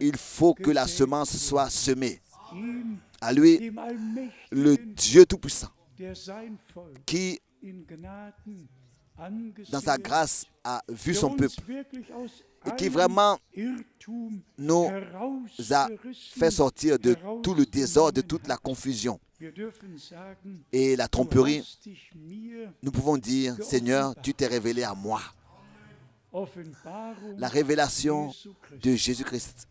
il faut que la semence soit semée. À lui, le Dieu Tout-Puissant, qui, dans sa grâce, a vu son peuple et qui vraiment nous a fait sortir de tout le désordre, de toute la confusion et la tromperie. Nous pouvons dire, Seigneur, tu t'es révélé à moi. La révélation de Jésus-Christ.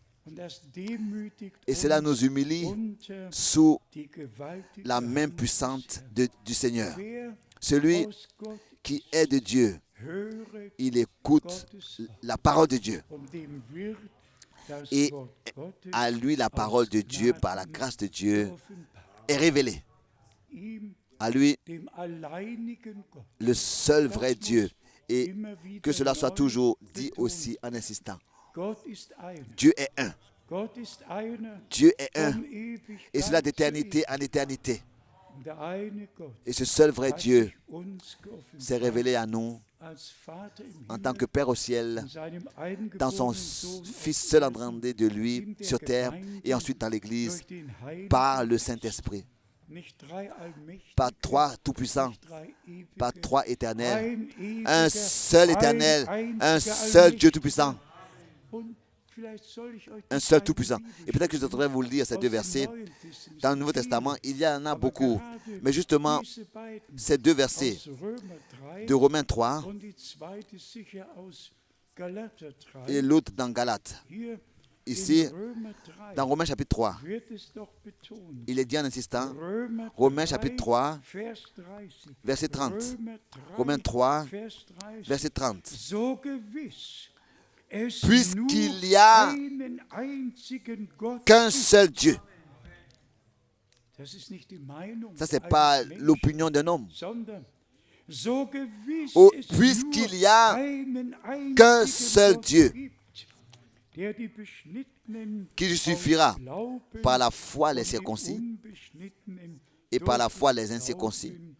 Et cela nous humilie sous la main puissante du Seigneur. Celui qui est de Dieu, il écoute la parole de Dieu. Et à lui, la parole de Dieu, par la grâce de Dieu, est révélée. À lui, le seul vrai Dieu. Et que cela soit toujours dit aussi en insistant. Dieu est un. Dieu est un. Et cela d'éternité en éternité. Et ce seul vrai Dieu s'est révélé à nous en tant que Père au ciel, dans son Fils seul engendré de lui sur terre et ensuite dans l'Église par le Saint-Esprit. Pas 3 tout-puissants, pas 3 éternels, un seul éternel, un seul Dieu tout-puissant, un seul tout-puissant. Et peut-être que je devrais vous lire ces 2 versets. Dans le Nouveau Testament, il y en a beaucoup. Mais justement, ces 2 versets de Romains 3 et l'autre dans Galates. Ici, dans Romains chapitre 3, il est dit en insistant, Romains chapitre 3, verset 30. Romains 3, verset 30. Puisqu'il n'y a qu'un seul Dieu Ça, ce n'est pas l'opinion d'un homme. So gewiss Oh, es puisqu'il nur y a einen qu'un einzigen seul Gott Dieu gibt, der die Beschnittenen qui aus justifiera Glauben par la foi les und die circoncis Unbeschnittenen et par la durch foi den les incirconcis. Glauben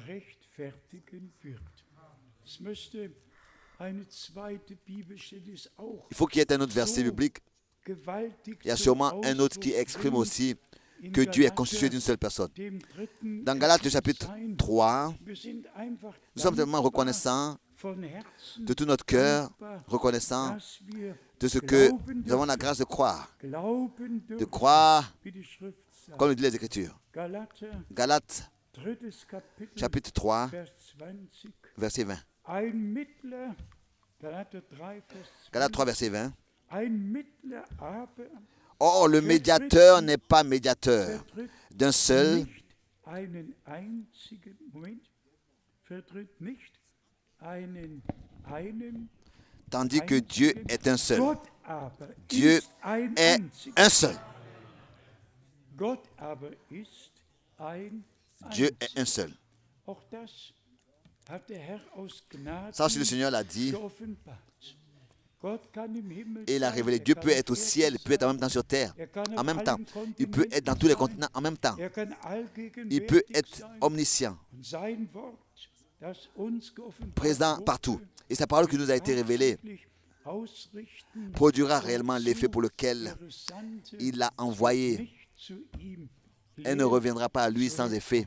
rechtfertigen wird. Es müsste eine zweite Bibelstelle ist auch Il faut qu'il y ait un autre verset biblique. gewaltig Il y a zum sûrement un autre qui Ausdruck exprime bringt aussi in que Dieu est Galater, constitué d'une seule personne. dem dritten Dans Galates Kapitel chapitre sein. 3, Wir sind einfach nous sommes tellement dankbar reconnaissants von Herzen, de tout notre cœur, dankbar, reconnaissants dass wir de ce que glauben nous avons la dürfen, grâce de croire, glauben de dürfen, croire wie die Schrift sagt. comme le dit les Écritures. Galater, Galates drittes Kapitel, chapitre 3, Vers 20. verset 20. Ein Mittler, Galater 3, Vers 20. Galates 3, verset 20. Ein Mittler aber Or, le médiateur n'est pas médiateur vertritt d'un seul, nicht einen einzigen, Moment, vertritt nicht einen tandis que Dieu est un seul. Gott aber Dieu ist ein est einziger. un seul. Gott aber ist ein Dieu einziger. est un seul. Auch das hat der Herr aus Gnade Ça aussi, le Seigneur l'a dit geoffenbart. Gott kann im Himmel et il a sein, révélé. er Dieu kann peut auf être au Erden ciel, il peut être en sein, même temps sur terre, er kann en auf même temps. allen Il peut être dans tous les Kontinenten continents en même temps. sein, er kann Il peut allgegenwärtig être sein. omniscient, Und sein Wort, das uns geoffenbart présent wurde, partout. Et sa parole qui nous a été révélée tatsächlich ausrichten produira und réellement l'effet pour lequel der Gesandte il l'a envoyé. nicht zu ihm Elle ne reviendra pas à lui sans effet.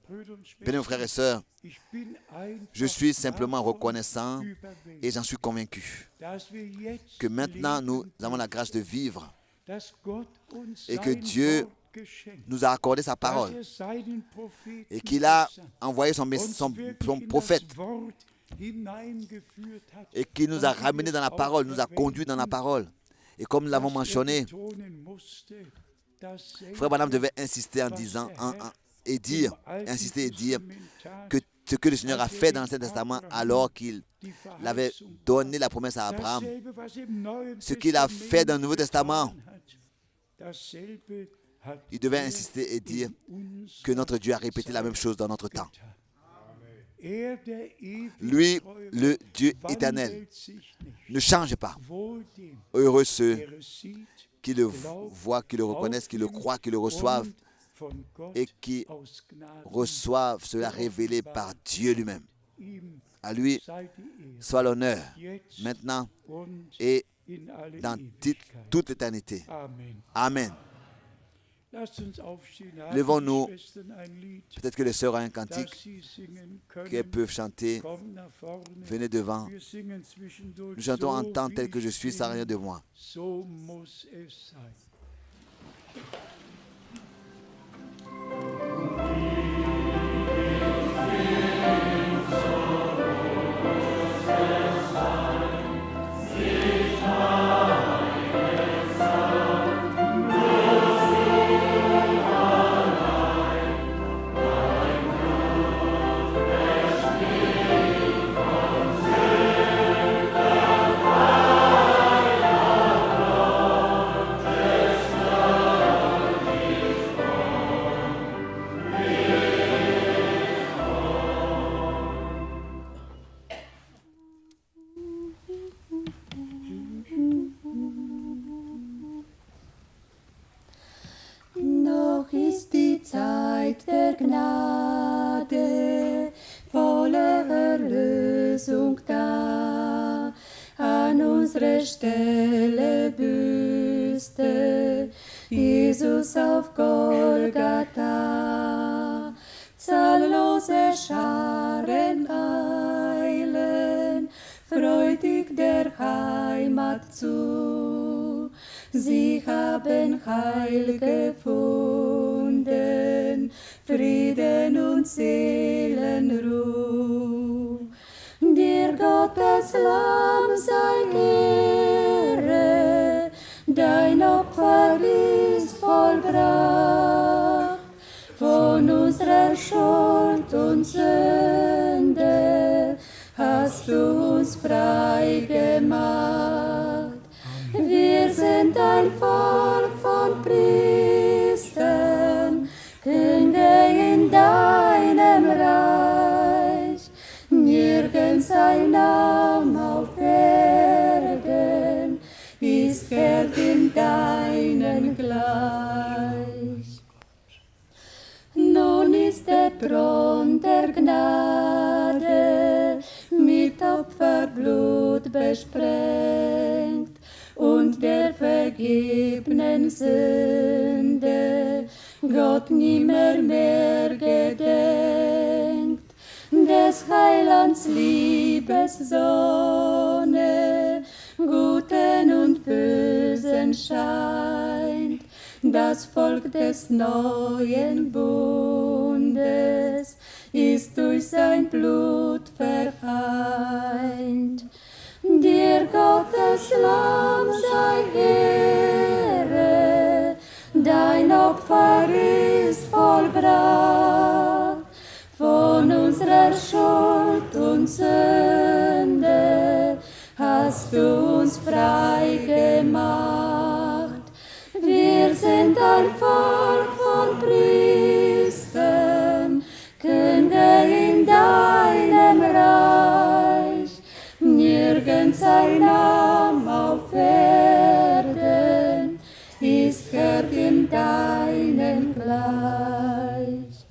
Brüder und Bien, mes frères et sœurs, ich bin einfach je suis simplement davon reconnaissant überwältigt, et j'en suis convaincu dass wir jetzt que maintenant nous leben avons la grâce de vivre dass Gott uns et que sein Dieu Wort geschenkt, nous a accordé sa dass parole seinen Propheten et qu'il a gesandt, envoyé son uns wirklich in das prophète Wort hineingeführt hat et qui nous a und wie ramenés wir dans la es auch parole, nous a conduits dans la erwähnten, parole. Et comme nous l'avons dass er mentionné, betonen musste, dasselbe, Frère Branham devait insister en disant et dire, insister et dire que ce que le Seigneur a fait dans l'Ancien Testament alors qu'il avait donné la promesse à Abraham, dasselbe, was im Neuen ce qu'il a fait dans le Nouveau Testament, getan hat, dasselbe hat il devait insister et dire uns que notre Dieu a répété la même chose dans notre temps. getan. Er, der ewig Lui, treue le Dieu wandelt éternel, sich nicht. ne change pas. Wohl dem, Heureux ceux der es sieht, qui le voient, qui le reconnaissent, qui le croient, qui le reçoivent und von Gott et qui aus Gnaden reçoivent cela révélé par Dieu lui-même. ihm À lui sei die Ehre, soit l'honneur, jetzt maintenant und et in alle dans Ewigkeit. toute l'éternité. Amen. Amen. Lasst uns aufstehen. Levons-nous. Haben die Schwestern ein Lied, Peut-être que les sœurs ont un das cantique sie singen qu'elles können. peuvent chanter. Kommt nach vorne. Venez devant. Wir singen zwischendurch. Nous chantons en So tant wie tel que je ich suis sans bin, rien de moi. so muss es sein. Noch ist die Zeit der Gnade, volle Erlösung da. An unsere Stelle büßte Jesus auf Golgatha. Zahllose Scharen eilen freudig der Heimat zu. Sie haben Heil gefunden, Frieden und Seelenruh. Dir Gottes Lamm sei Ehre, dein Opfer ist vollbracht. Von unserer Schuld und Sünde hast du uns frei gemacht. Wir sind ein Volk von Priestern, Thron der Gnade mit Opferblut besprengt und der vergebenen Sünde Gott nimmer mehr gedenkt. Des Heilands Liebessonne Guten und Bösen scheint, das Volk des neuen Bundes ist durch sein Blut vereint. Dir Gottes Lamm sei Ehre, dein Opfer ist vollbracht, von unserer Schuld und Sünde hast du uns frei gemacht. Wir sind ein Volk von Priestern, Könige in deinem Reich. Nirgends ein Name auf Erden ist Herr in deinem gleich.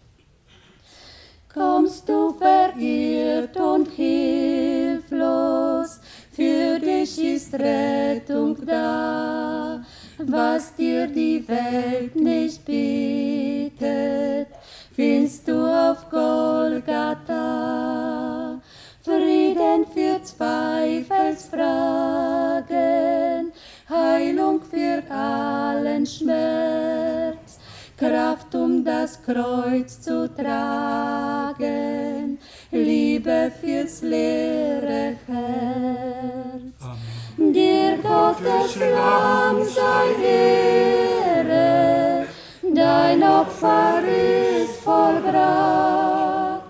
Kommst du verirrt und hilflos, für dich ist Rettung da. Was dir die Welt nicht bietet, findest du auf Golgatha. Frieden für Zweifelsfragen, Heilung für allen Schmerz, Kraft das Kreuz zu tragen, Liebe fürs leere Herz. Amen. Dir Gottes Lamm sei Ehre, dein Opfer ist vollbracht,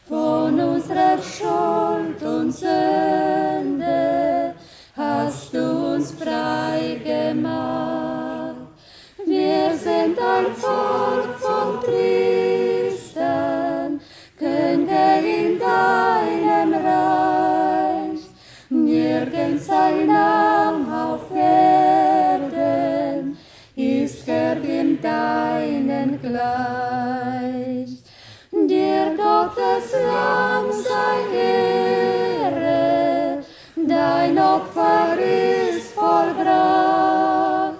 von unserer Schuld und Sünde hast du uns frei gemacht. Wir sind ein Volk von Priestern, Könige in deinem Reich. Nirgends ein Name auf Erden ist Herr in deinen gleich. Dir Gottes Lamm sei Ehre, dein Opfer ist vollbracht,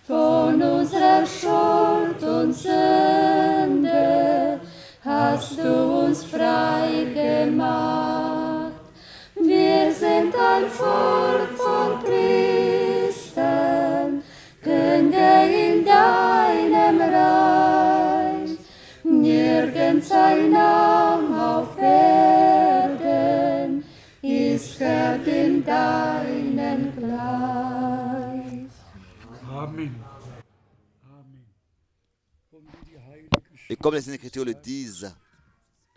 von unserer Schuld und Sünde hast du uns frei gemacht. Wir sind ein Volk von Priestern, Könige in deinem Reich. Nirgends ein Name auf Erden ist Herr in deinen gleich. Amen. Amen. Und wie die Heilige Et comme les Écritures le disent,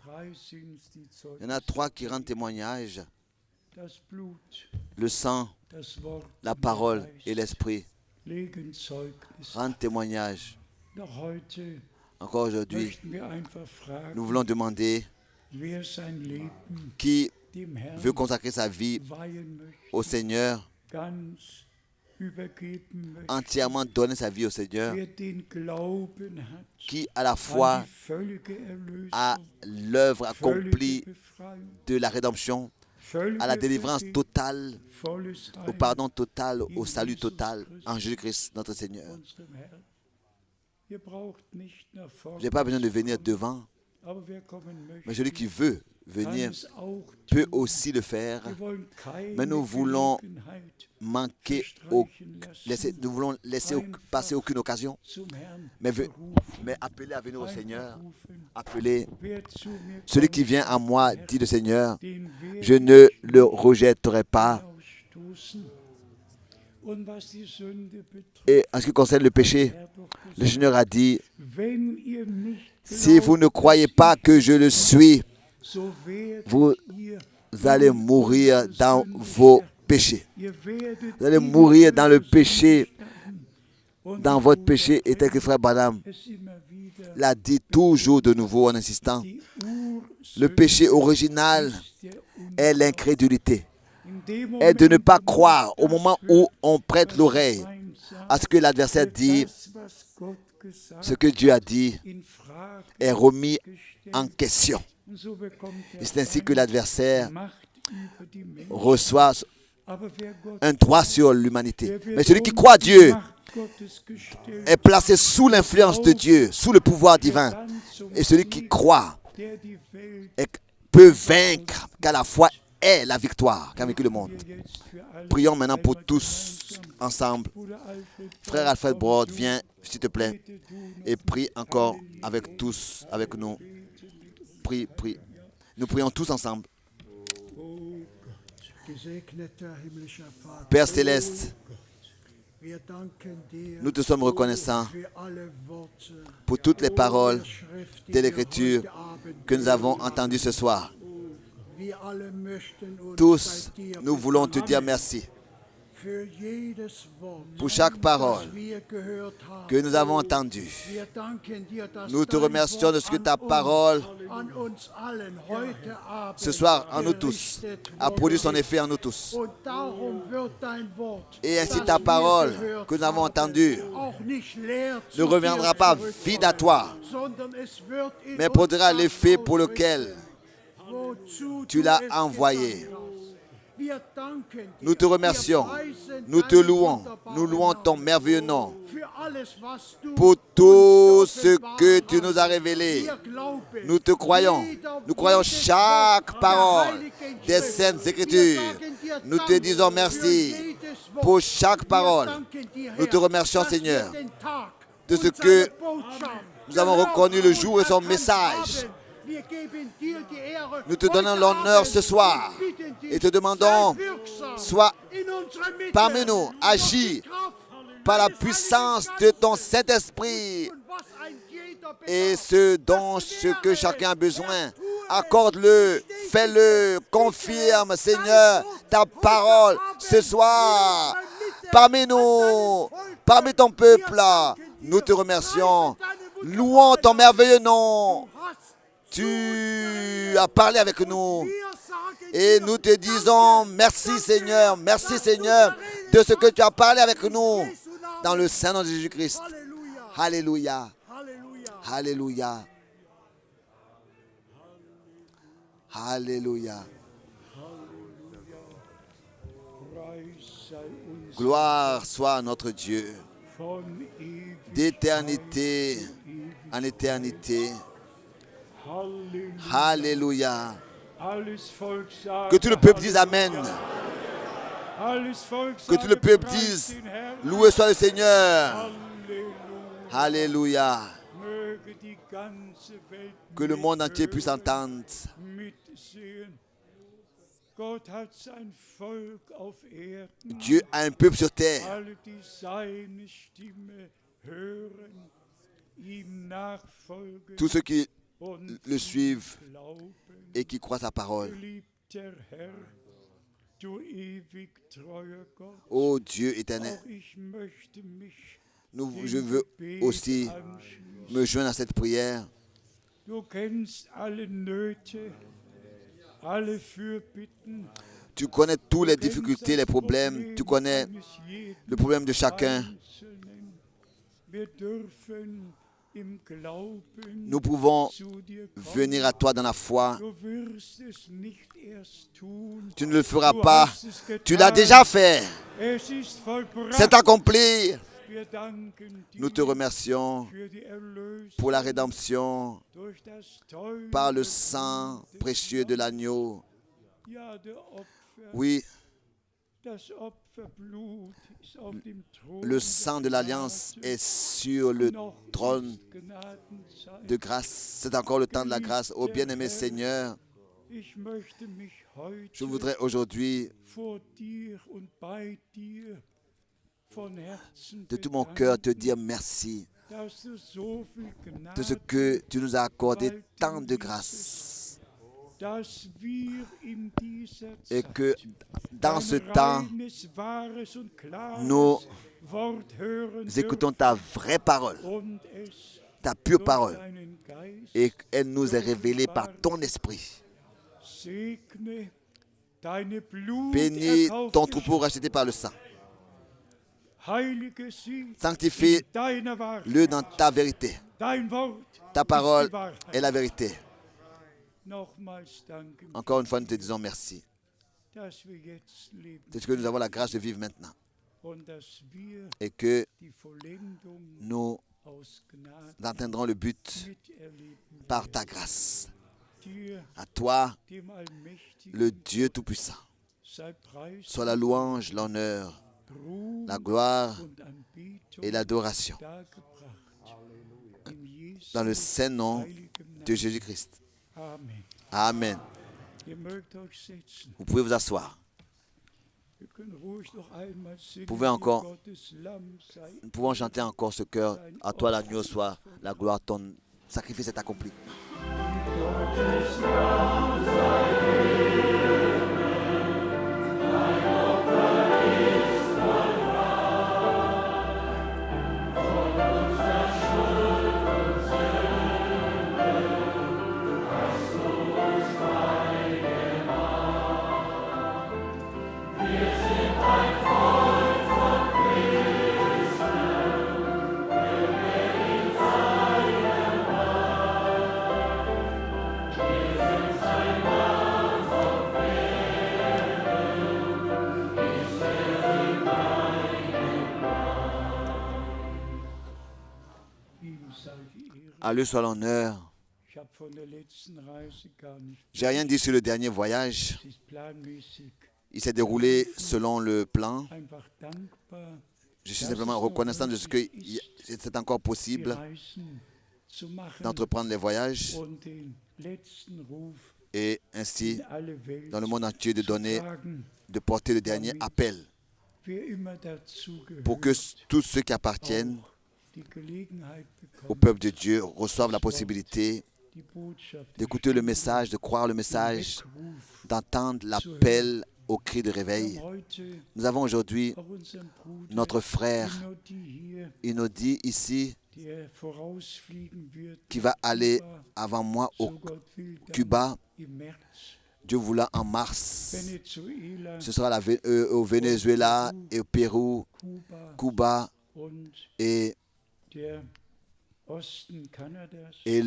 drei sind die il y en a Zeugen: 3 qui rendent témoignage: das Blut, le sang, das Wort, la und der parole Geist et l'esprit legen Zeugnis. rendent témoignage. Doch heute Encore aujourd'hui, möchten wir einfach fragen, nous voulons demander wer sein Leben qui dem Herrn veut consacrer sa vie weihen möchte, au Seigneur, ganz übergeben möchte, entièrement donner sa vie au Seigneur, wer den Glauben hat qui à la an fois die völlige Erlösung, a l'œuvre accomplie völlige Befreiung, de la rédemption, à la délivrance totale, volles au Heil pardon total, au salut total en Jésus-Christ notre Seigneur. unserem Herrn. Ihr braucht nicht nach Je vorne, n'ai pas besoin de venir devant, aber wer kommen möchte, mais celui qui veut kann venir es auch peut tun. aussi le faire. Wir wollen keine Mais nous voulons Gelegenheit Manquer nous voulons laisser passer aucune occasion, zum Herrn mais berufen. appeler à venir au Seigneur. Berufen. Appeler Wer zu mir celui kommt, qui vient à moi, dit le Seigneur, den werde je ne ich le rejetterai pas. ausstoßen. Und was die Sünde betrifft, Et en ce qui concerne le péché, Herr doch le gesagt, Seigneur a dit, wenn ihr nicht si vous ne glaubt, croyez dass pas ich que je le suis, so werdet vous ihr allez in mourir eure dans Sünde vos sterben. péchés. Ihr werdet Vous allez in mourir eure dans le Sünde péché, sterben. Und dans der votre Bruder péché. Et tel que frère Branham es immer wieder l'a dit toujours de nouveau en insistant, die le péché original ist der est l'incrédulité, In dem est de ne pas Moment, wo croire au das moment hört, où on prête was l'oreille der Feind sagt, à ce que l'adversaire wird dit, das, was Gott ce que Dieu a dit est remis en question. Et c'est ainsi que l'adversaire reçoit un droit sur l'humanité. Mais celui qui croit à Dieu est placé sous l'influence de Dieu, sous le pouvoir divin. Et celui qui croit peut vaincre, car la foi est la victoire qu'a vécu le monde. Prions maintenant pour tous ensemble. Frère Alfred Broad, viens, s'il te plaît, et prie encore avec tous, avec nous. Prie. Nous prions tous ensemble. Père Céleste, nous te sommes reconnaissants pour toutes les paroles de l'Écriture que nous avons entendues ce soir. Tous, nous voulons te dire merci pour chaque parole que nous avons entendue. Nous te remercions de ce que ta parole, ce soir, en nous tous, a produit son effet en nous tous. Et ainsi ta parole que nous avons entendue ne reviendra pas vide à toi, mais produira l'effet pour lequel tu l'as envoyé. Nous te remercions, nous te louons, nous louons ton merveilleux nom pour tout ce que tu nous as révélé. Nous te croyons, nous croyons chaque parole des Saintes Écritures. Nous te disons merci pour chaque parole. Nous te remercions, Seigneur, de ce que nous avons reconnu le jour et son message. Nous te donnons l'honneur ce soir et te demandons, sois parmi nous, agis par la puissance de ton Saint-Esprit et ce que chacun a besoin. Accorde-le, fais-le, confirme, Seigneur, ta parole ce soir parmi nous, parmi ton peuple. Nous te remercions, louons ton merveilleux nom. Tu as parlé avec nous et nous te disons merci Seigneur de ce que tu as parlé avec nous dans le Saint nom de Jésus-Christ. Alléluia. Alléluia. Alléluia. Gloire soit à notre Dieu d'éternité en éternité. Alléluia. Que tout le peuple dise Amen. Que tout le peuple dise loué soit le Seigneur. Alléluia. Que le monde entier puisse entendre. Dieu a un peuple sur terre. Tous ceux qui le suivent et qui croient sa parole. Ô Dieu éternel, je veux aussi me joindre à cette prière. Tu connais toutes les difficultés, les problèmes. Tu connais le problème de chacun. Nous pouvons venir à toi dans la foi. Tu ne le feras pas. Tu l'as déjà fait. C'est accompli. Nous te remercions pour la rédemption par le sang précieux de l'agneau. Oui, le sang de l'alliance est sur le trône de grâce. C'est encore le temps de la grâce. Ô bien-aimé Seigneur, je voudrais aujourd'hui, de tout mon cœur, te dire merci de ce que tu nous as accordé tant de grâce. Et que dans ce temps, nous écoutons ta vraie parole, ta pure parole, et elle nous est révélée par ton esprit. Bénis ton troupeau racheté par le sang. Heilige sie Sanctifie in deiner Wahrheit. le dans ta vérité. Dein Wort Ta ist parole die Wahrheit. est la vérité. Nochmals danke, Encore une fois, nous te disons merci. dass wir jetzt leben C'est ce que nous avons la grâce de vivre maintenant. und dass wir Et que die Vollendung nous aus Gnade atteindrons le but miterleben. par ta grâce. Dir, À toi, dem Allmächtigen, le Dieu Tout-Puissant, sei Preis, soit la louange, l'honneur, Ruhm la gloire und Anbetung et l'adoration. dargebracht. In Jesu Dans le saint nom heiligem de Namen. Jésus-Christ. Amen. Amen. Ihr mögt euch setzen. Vous pouvez vous asseoir. Wir können ruhig noch einmal singen. Pouvez encore- Gottes Lamm sei Nous pouvons chanter encore ce cœur. À toi l'agneau soit la gloire, ton sacrifice est accompli. ihm sei die Ehre. À lui soit l'honneur. Ich habe von der letzten Reise gar nicht. J'ai rien dit sur le dernier voyage. Es ist planmäßig. Il s'est déroulé selon le plan. Einfach dankbar, Je suis simplement reconnaissant de ce que c'est encore die possible Reisen zu machen d'entreprendre les voyages und den letzten Ruf et ainsi in alle Welt dans le monde entier de zu donner, tragen, de porter le dernier appel wer immer dazu pour que gehört, tous ceux qui appartiennent die Gelegenheit au bekommen, peuple de Dieu reçoivent la possibilité die Botschaft, d'écouter le message, de croire le den message, Weckruf. d'entendre l'appel au cri de Wir réveil. haben heute Nous avons aujourd'hui auch unseren Bruder notre frère Inodi hier, Inodi ici der vorausfliegen wird, qui va aller Kuba, avant moi so au Gott will, dann Cuba, im März, Dieu voulant en mars. Venezuela, Ce sera au Venezuela et au Pérou, Kuba Cuba und et, der Osten Kanadas. et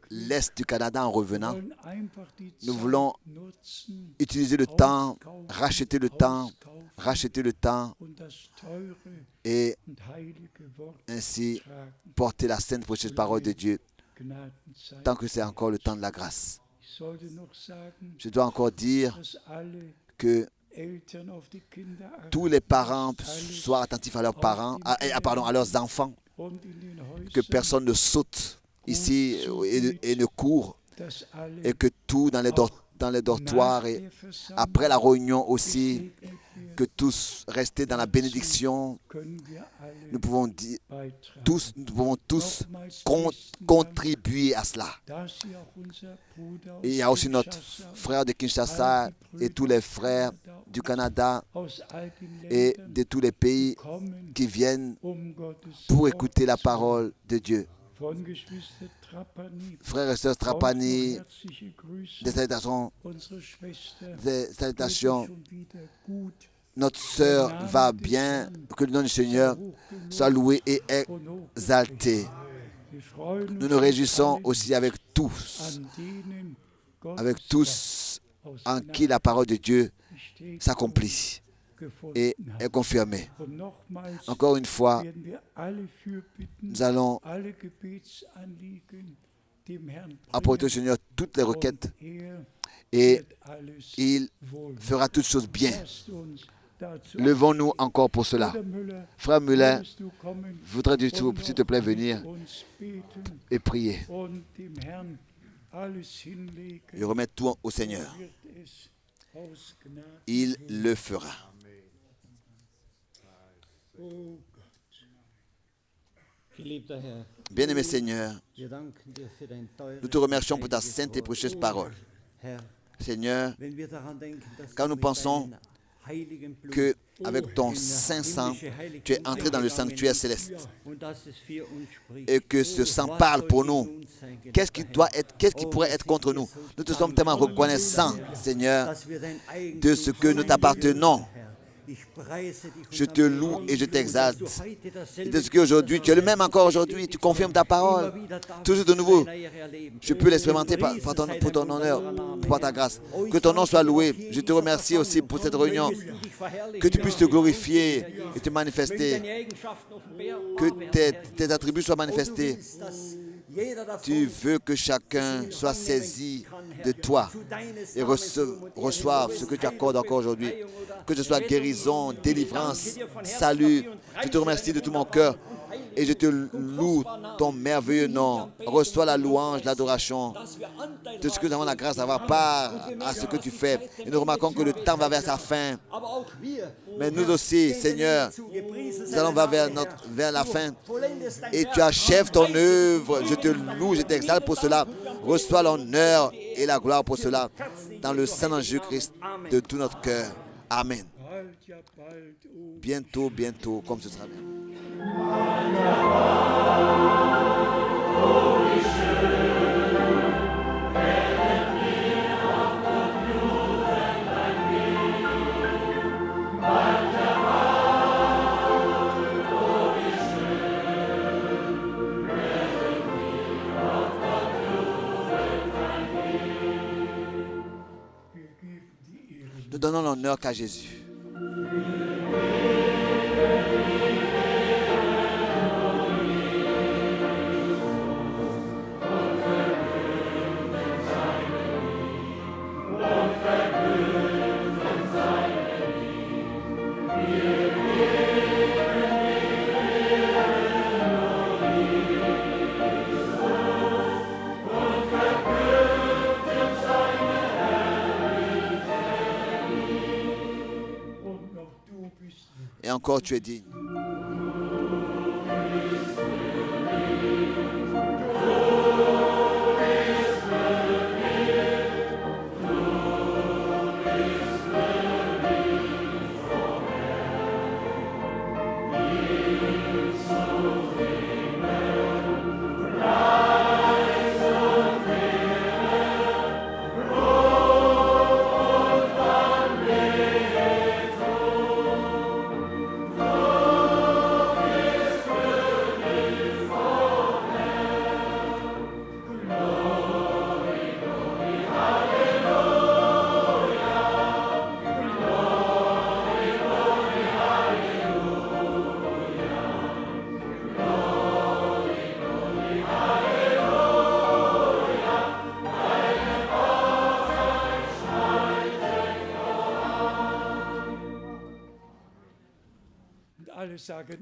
l'Est du Canada en Wir revenant. wollen einfach die Nous Zeit voulons nutzen, Utiliser le temps, racheter le temps, auskaufen racheter le temps und das teure et und heilige Wort ainsi tragen. porter la sainte précieuse parole de Dieu Gnadenzeit. tant que c'est encore le temps de la grâce. Ich sollte noch sagen, Je dois encore dire dass alle que Eltern auf die Kinder achten tous les parents soient attentifs à leurs parents, à leurs enfants, und in den que Häusern, personne ne saute ici et ne court, dass alle et que tout dans les dortoirs nach et der Versammlung après la réunion aussi, gesegnet werden, que tous restent dans la bénédiction. können wir alle Nous pouvons dire beitragen. nous pouvons tous Nochmals con- besten Dank, contribuer à cela. dass Sie auch unser Bruder Et il y a aus aussi notre Kinshasa, frère de Kinshasa et tous les frères du Canada aus all den et Ländern de tous les pays kommen, qui viennent Gottes pour Wort écouter la zu parole de Dieu. Von Geschwister Trapani, Frères et sœurs auch Trapani, noch herzliche Grüße. des salutations, Unsere Schwester des geht salutations. schon wieder gut, Notre sœur va bien, que le nom du Seigneur soit loué et und hoch. exalté. Wir freuen Nous uns nous réjouissons alle aussi avec tous, an denen Gottes avec tous Wort aus en Gnade qui la parole de Dieu Bestätigung s'accomplit gefunden et hat. est confirmée. Und nochmals Encore une fois, werden wir alle Fürbitten, nous allons alle Gebetsanliegen dem Herrn apporter au bringen, Seigneur toutes les requêtes und er et wird alles il wohl. fera toutes choses bien. Lasst uns dazu Levons-nous encore pour cela. Bruder Müller, Frère Muller, würdest du kommen voudrais-tu, und s'il te plaît, noch mit venir uns beten et prier. und dem Herrn alles hinlegen, Je remets tout au Seigneur. wird es aus Gnade. Il le fera. Oh Geliebter Herr, Bien-aimé Seigneur, wir danken dir für dein teures nous te remercions pour ta heiliges sainte et Wort. précieuse parole. Herr, Seigneur, wenn wir daran denken, dass quand du nous mit pensons deinem heiligen Blut que avec in ton das saint sang, himmlische Heiligtum tu es entré dans le eingegangen sanctuaire bist céleste und dass es für uns spricht. et que ce sang Was parle soll pour gegen nous. uns sein, Qu'est-ce qui geliebter Herr? pourrait être contre nous? Nous te sommes tellement reconnaissants, Seigneur, Dass wir dein Eigentum de ce que nous sein t'appartenons. dürfen, Herr. Je te loue et je t'exalte. Et de ce qu'aujourd'hui, tu es le même encore aujourd'hui. Tu confirmes ta parole. Toujours de nouveau. Je peux l'expérimenter pour ton honneur, pour ta grâce. Que ton nom soit loué. Je te remercie aussi pour cette réunion. Que tu puisses te glorifier et te manifester. Que tes attributs soient manifestés. Tu veux que chacun soit saisi de toi et reçoive ce que tu accordes encore aujourd'hui. Que ce soit guérison, délivrance, salut. Je te remercie de tout mon cœur et je te loue ton merveilleux nom. Reçois la louange, l'adoration. De ce que nous avons la grâce d'avoir part à ce que tu fais. Et nous remarquons que le temps va vers sa fin. Mais nous aussi, Seigneur, nous allons vers la fin. Et tu achèves ton œuvre. Je te loue, je t'exalte pour cela. Reçois l'honneur et la gloire pour cela. Dans le Saint-Nom de Jésus-Christ, de tout notre cœur. Amen. Bientôt, bientôt, comme ce sera bien. Nous donnons l'honneur qu'à Jésus. Et encore tu es digne.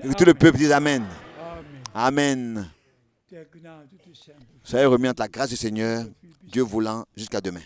Et que tout le peuple dise Amen. Amen. Soyez remis entre la grâce du Seigneur, Dieu voulant, jusqu'à demain.